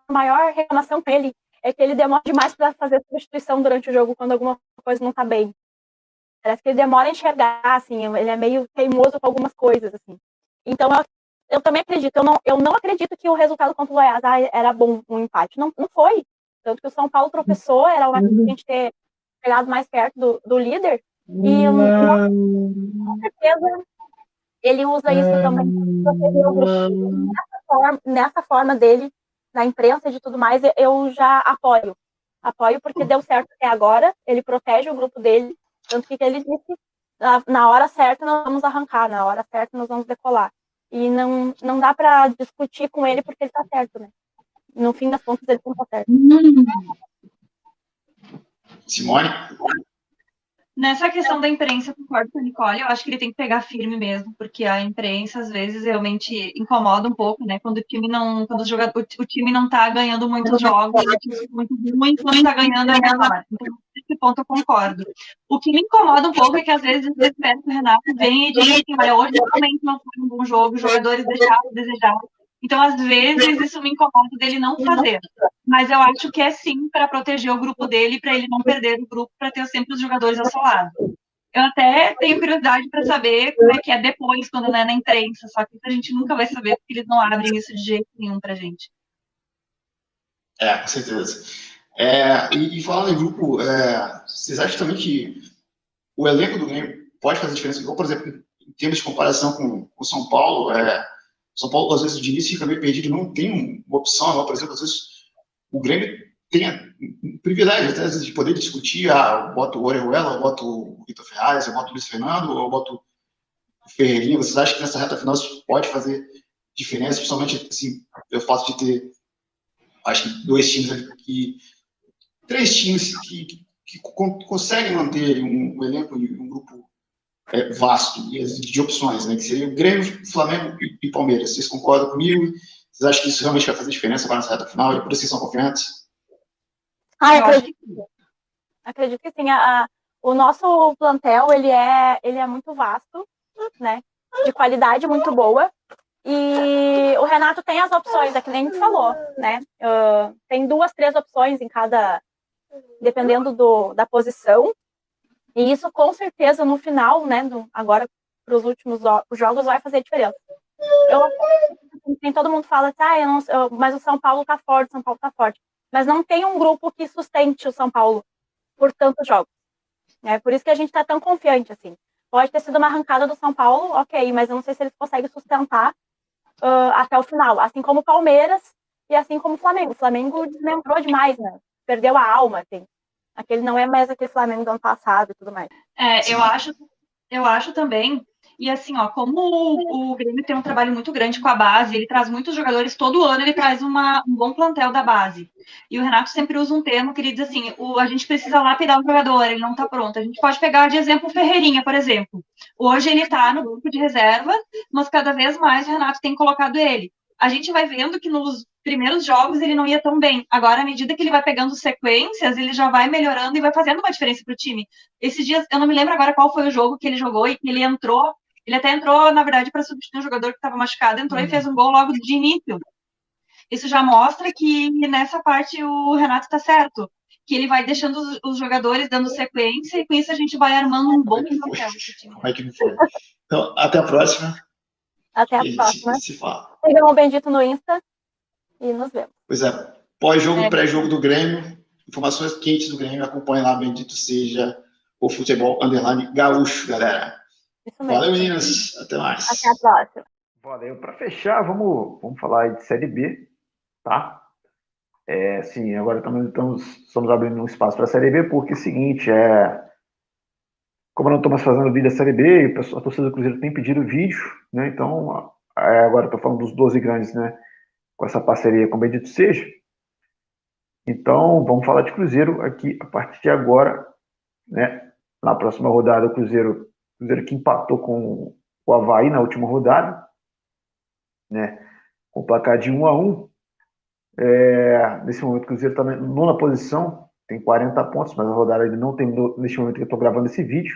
maior reclamação com ele é que ele demora demais para fazer substituição durante o jogo quando alguma coisa não está bem. Parece que ele demora a enxergar, assim, ele é meio teimoso com algumas coisas, assim. Então, eu também acredito, eu não acredito que o resultado contra o Goiás era bom, um empate. Não foi. Tanto que o São Paulo tropeçou, era o a gente ter chegado mais perto do líder. E, com certeza, ele usa isso também nessa forma dele, na imprensa e de tudo mais, eu já apoio. Apoio porque deu certo até agora, ele protege o grupo dele, tanto que ele disse, na hora certa nós vamos arrancar, na hora certa nós vamos decolar. E não dá para discutir com ele porque ele tá certo, né? No fim das contas, ele não tá certo. Simone? Nessa questão da imprensa, eu concordo com a Nicole, eu acho que ele tem que pegar firme mesmo, porque a imprensa, às vezes, realmente incomoda um pouco, né? Quando o time não, quando o time não tá ganhando muitos jogos, o time é muito ruim, quando tá ganhando é melhor. Então, nesse ponto eu concordo. O que me incomoda um pouco é que, às vezes, eu espero que o Renato venha e diga assim, olha, hoje realmente não foi um bom jogo, os jogadores deixaram a desejar. Então, às vezes, isso me incomoda dele não fazer. Mas eu acho que é sim para proteger o grupo dele, para ele não perder o grupo, para ter sempre os jogadores ao seu lado. Eu até tenho curiosidade para saber como é que é depois, quando não é na imprensa, só que a gente nunca vai saber, porque eles não abrem isso de jeito nenhum para a gente. Com certeza. E falando em grupo, vocês acham também que o elenco do Grêmio pode fazer diferença? Igual, por exemplo, em termos de comparação com o São Paulo, São Paulo, às vezes, de início fica meio perdido, não tem uma opção, por exemplo, às vezes o Grêmio tem um privilégio, até, às vezes, de poder discutir, eu boto o Orejuela, eu boto o Vitor Ferraz, eu boto o Luiz Fernando, eu boto o Ferreirinha. Vocês acham que nessa reta final isso pode fazer diferença, principalmente, assim, pelo fato de ter, acho que 3 times que conseguem manter um elenco e um grupo vasto de opções, né? Que seria o Grêmio, Flamengo e Palmeiras. Vocês concordam comigo? Vocês acham que isso realmente vai fazer diferença para nessa reta final? E por isso vocês são confiantes? Acredito que sim. O nosso plantel, ele é muito vasto, né? De qualidade muito boa. E o Renato tem as opções, que nem a gente falou, né? Tem 2, 3 opções em cada, dependendo da posição. E isso, com certeza, no final, né? Agora, para os últimos jogos, vai fazer diferença. Todo mundo fala assim, mas o São Paulo tá forte, o São Paulo tá forte. Mas não tem um grupo que sustente o São Paulo por tantos jogos. É por isso que a gente tá tão confiante, assim. Pode ter sido uma arrancada do São Paulo, ok, mas eu não sei se eles conseguem sustentar até o final. Assim como o Palmeiras e assim como o Flamengo. O Flamengo desmembrou demais, né? Perdeu a alma, assim. Aquele não é mais aquele Flamengo do ano passado e tudo mais. Eu acho também, e assim, como o Grêmio tem um trabalho muito grande com a base, ele traz muitos jogadores, todo ano ele traz um bom plantel da base. E o Renato sempre usa um termo que ele diz assim, a gente precisa lapidar o jogador, ele não está pronto. A gente pode pegar de exemplo o Ferreirinha, por exemplo. Hoje ele está no grupo de reserva, mas cada vez mais o Renato tem colocado ele. A gente vai vendo que nos primeiros jogos ele não ia tão bem. Agora, à medida que ele vai pegando sequências, ele já vai melhorando e vai fazendo uma diferença para o time. Esses dias, eu não me lembro agora qual foi o jogo que ele jogou e que ele entrou. Ele até entrou, na verdade, para substituir um jogador que estava machucado, entrou e fez um gol logo de início. Isso já mostra que nessa parte o Renato está certo, que ele vai deixando os jogadores dando sequência e com isso a gente vai armando um bom plantel. Como é que não foi? Então, até a próxima. Até a próxima. Se fala. Sigam o Bendito no Insta e nos vemos. Pois é. Pós-jogo e pré-jogo do Grêmio, informações quentes do Grêmio, acompanhe lá, Bendito seja o futebol _gaúcho, galera. Valeu, meninas. Até mais. Até a próxima. Valeu. Para fechar, vamos falar aí de Série B, tá? Sim, agora também estamos abrindo um espaço para a Série B, porque é o seguinte, como eu não estou mais fazendo vídeo da Série B, a torcida do Cruzeiro tem pedido vídeo, né? Então, agora estou falando dos 12 grandes, né? Com essa parceria com o Bendito seja. Então, vamos falar de Cruzeiro aqui a partir de agora, né? Na próxima rodada, o Cruzeiro que empatou com o Avaí na última rodada, né? Com o placar de 1-1. Nesse momento, o Cruzeiro está na 9ª posição, tem 40 pontos, mas a rodada ainda não terminou neste momento que eu estou gravando esse vídeo.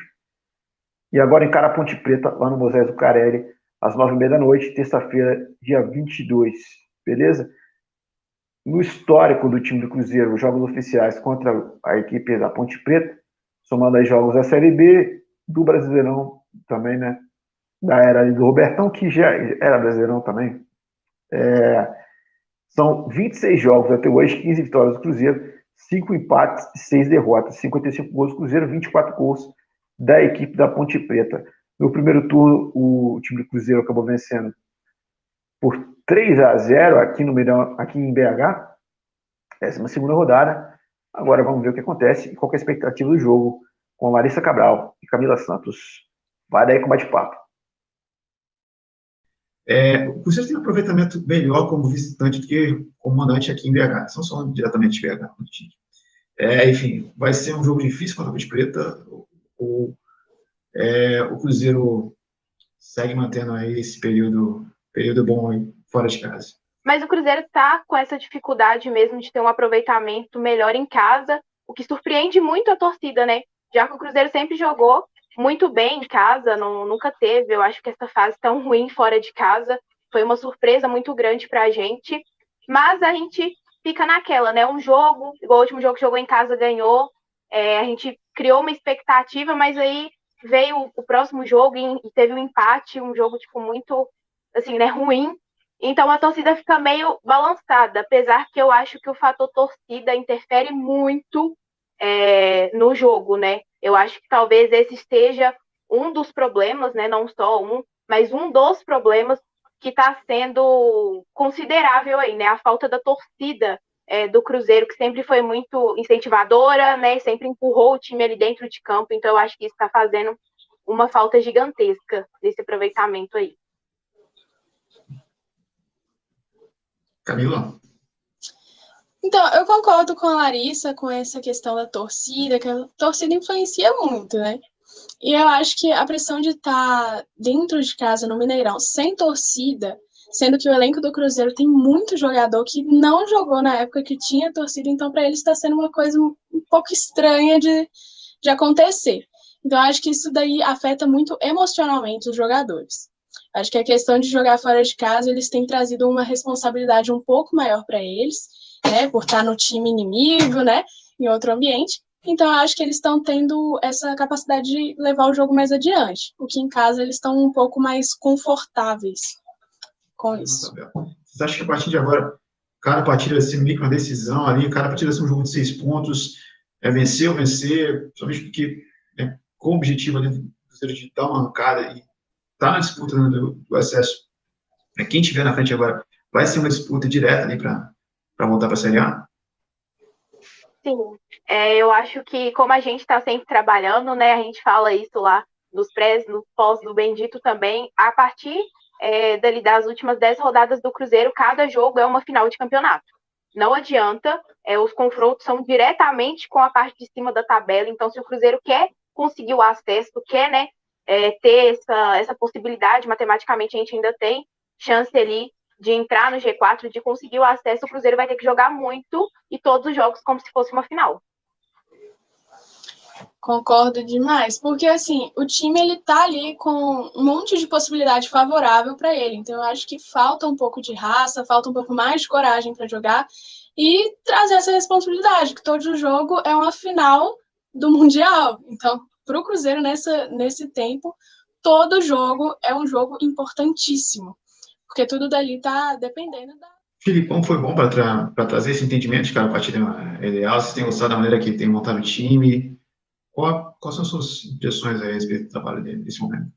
E agora encara a Ponte Preta, lá no Moisés Lucarelli, às 9h30 da noite, terça-feira, dia 22. Beleza? No histórico do time do Cruzeiro, os jogos oficiais contra a equipe da Ponte Preta, somando aí jogos da Série B, do Brasileirão também, né? Da era do Robertão, que já era Brasileirão também. São 26 jogos até hoje, 15 vitórias do Cruzeiro, 5 empates e 6 derrotas, 55 gols do Cruzeiro, 24 gols da equipe da Ponte Preta. No primeiro turno, o time do Cruzeiro acabou vencendo por 3-0 aqui no Mineirão, aqui em BH, essa é uma segunda rodada. Agora vamos ver o que acontece e qual que é a expectativa do jogo com Larissa Cabral e Camila Santos. Vai daí com bate-papo. O Cruzeiro tem um aproveitamento melhor como visitante do que como mandante aqui em BH. São só diretamente de BH. Enfim, vai ser um jogo difícil contra a Ponte Preta. ou o Cruzeiro segue mantendo aí esse período bom aí fora de casa? Mas o Cruzeiro está com essa dificuldade mesmo de ter um aproveitamento melhor em casa, o que surpreende muito a torcida, né? Já que o Cruzeiro sempre jogou muito bem em casa, nunca teve, eu acho que essa fase tão ruim fora de casa foi uma surpresa muito grande para a gente, mas a gente fica naquela, né? Um jogo, igual o último jogo que jogou em casa, ganhou, a gente criou uma expectativa, mas aí veio o próximo jogo e teve um empate, um jogo tipo muito, assim, né, ruim. Então a torcida fica meio balançada, apesar que eu acho que o fator torcida interfere muito no jogo, né? Eu acho que talvez esse esteja um dos problemas, né? Não só um, mas um dos problemas que está sendo considerável aí, né? A falta da torcida do Cruzeiro, que sempre foi muito incentivadora, né? Sempre empurrou o time ali dentro de campo. Então eu acho que isso está fazendo uma falta gigantesca desse aproveitamento aí. Camila? Então, eu concordo com a Larissa com essa questão da torcida, que a torcida influencia muito, né? E eu acho que a pressão de estar dentro de casa no Mineirão sem torcida, sendo que o elenco do Cruzeiro tem muito jogador que não jogou na época que tinha torcida, então para eles está sendo uma coisa um pouco estranha de acontecer. Então, eu acho que isso daí afeta muito emocionalmente os jogadores. Acho que a questão de jogar fora de casa, eles têm trazido uma responsabilidade um pouco maior para eles, né, por estar no time inimigo, né, em outro ambiente. Então, eu acho que eles estão tendo essa capacidade de levar o jogo mais adiante, o que em casa eles estão um pouco mais confortáveis com isso. Você acha que a partir de agora, cada partida vai ser meio que uma decisão ali, cada partida vai ser um jogo de 6 pontos, vencer ou vencer, somente porque com o objetivo ali do Cruzeiro de dar uma arrancada e estar na disputa, né, do acesso. Quem estiver na frente agora vai ser uma disputa direta ali para voltar para a Série A? Sim, eu acho que como a gente está sempre trabalhando, né, a gente fala isso lá nos prés, no pós do Bendito também, a partir dali das últimas 10 rodadas do Cruzeiro, cada jogo é uma final de campeonato. Não adianta, os confrontos são diretamente com a parte de cima da tabela, então se o Cruzeiro quer conseguir o acesso, quer, né, ter essa possibilidade, matematicamente a gente ainda tem chance ali de entrar no G4, de conseguir o acesso, o Cruzeiro vai ter que jogar muito e todos os jogos como se fosse uma final. Concordo demais, porque assim, o time ele tá ali com um monte de possibilidade favorável para ele, então eu acho que falta um pouco de raça, falta um pouco mais de coragem para jogar e trazer essa responsabilidade, que todo jogo é uma final do Mundial, então para o Cruzeiro nesse tempo, todo jogo é um jogo importantíssimo, porque tudo dali tá dependendo da... Filipão foi bom para trazer esse entendimento de cada partida ideal. Vocês têm gostado da maneira que ele tem montado o time? Quais são as suas impressões a respeito do trabalho dele nesse momento?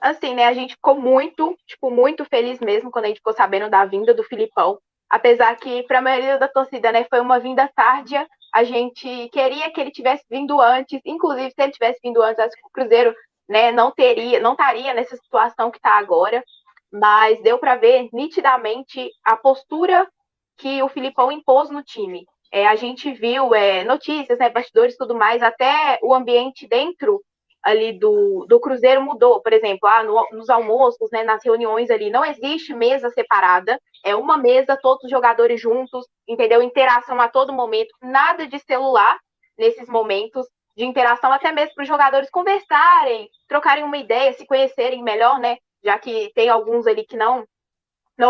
Assim, né, a gente ficou muito feliz mesmo quando a gente ficou sabendo da vinda do Filipão, apesar que para a maioria da torcida, né, foi uma vinda tardia. A gente queria que ele tivesse vindo antes, inclusive se ele tivesse vindo antes, acho que o Cruzeiro, né, não estaria nessa situação que está agora, mas deu para ver nitidamente a postura que o Filipão impôs no time. A gente viu notícias, né, bastidores e tudo mais, até o ambiente dentro ali do Cruzeiro mudou. Por exemplo, nos almoços, né, nas reuniões ali, não existe mesa separada, é uma mesa, todos os jogadores juntos, entendeu? Interação a todo momento, nada de celular nesses momentos de interação, até mesmo para os jogadores conversarem, trocarem uma ideia, se conhecerem melhor, né? Já que tem alguns ali que não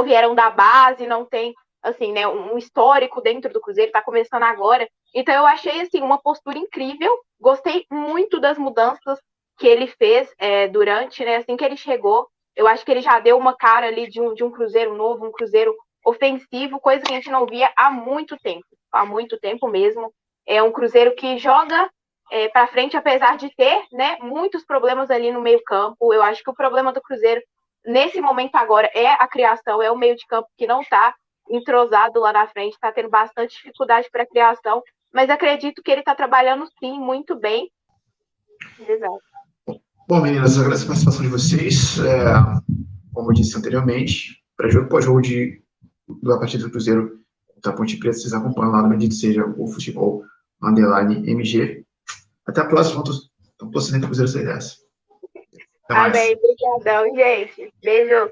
vieram da base, não tem, assim, né, um histórico dentro do Cruzeiro, está começando agora. Então eu achei, assim, uma postura incrível, gostei muito das mudanças que ele fez durante, né, assim que ele chegou. Eu acho que ele já deu uma cara ali de um Cruzeiro novo, um Cruzeiro ofensivo, coisa que a gente não via há muito tempo mesmo. É um Cruzeiro que joga para frente, apesar de ter, né, muitos problemas ali no meio campo. Eu acho que o problema do Cruzeiro, nesse momento agora, é a criação, é o meio de campo que não está entrosado lá na frente, está tendo bastante dificuldade para a criação, mas acredito que ele está trabalhando, sim, muito bem. Exato. Bom, meninas, agradeço a participação de vocês. Como eu disse anteriormente, pré-jogo pós-jogo da partida do Cruzeiro contra a Ponte Preta, vocês acompanham lá no Bendito Seja o Futebol _MG. Até a próxima. Estamos torcendo para o Cruzeiro sair dessa. Até mais. Amém. Obrigadão, gente. Beijo.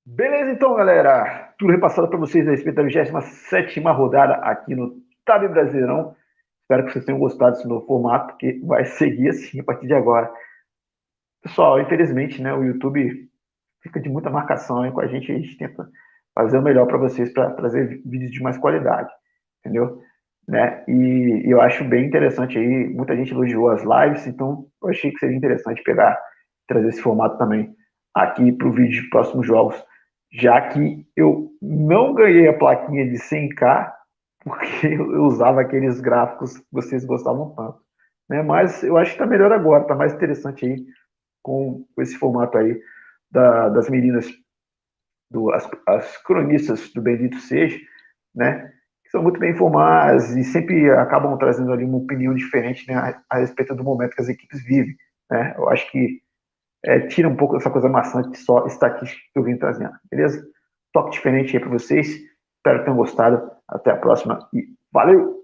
Beleza, então, galera. Tudo repassado para vocês a respeito da 27ª rodada aqui no Tabe Brasileirão. Espero que vocês tenham gostado desse novo formato, porque vai seguir assim a partir de agora. Pessoal, infelizmente, né, o YouTube fica de muita marcação aí com a gente tenta fazer o melhor para vocês, para trazer vídeos de mais qualidade, entendeu? Né? E eu acho bem interessante aí, muita gente elogiou as lives, então eu achei que seria interessante trazer esse formato também aqui para o vídeo de próximos jogos, já que eu não ganhei a plaquinha de 100k, porque eu usava aqueles gráficos que vocês gostavam tanto, né? Mas eu acho que está melhor agora, está mais interessante aí com esse formato aí das meninas, as cronistas do Bendito Seja, né? Que são muito bem informadas e sempre acabam trazendo ali uma opinião diferente, né, a respeito do momento que as equipes vivem, né? Eu acho que tira um pouco dessa coisa maçante só estatística que eu vim trazendo, beleza? Toque diferente aí para vocês. Espero que tenham gostado. Até a próxima e valeu!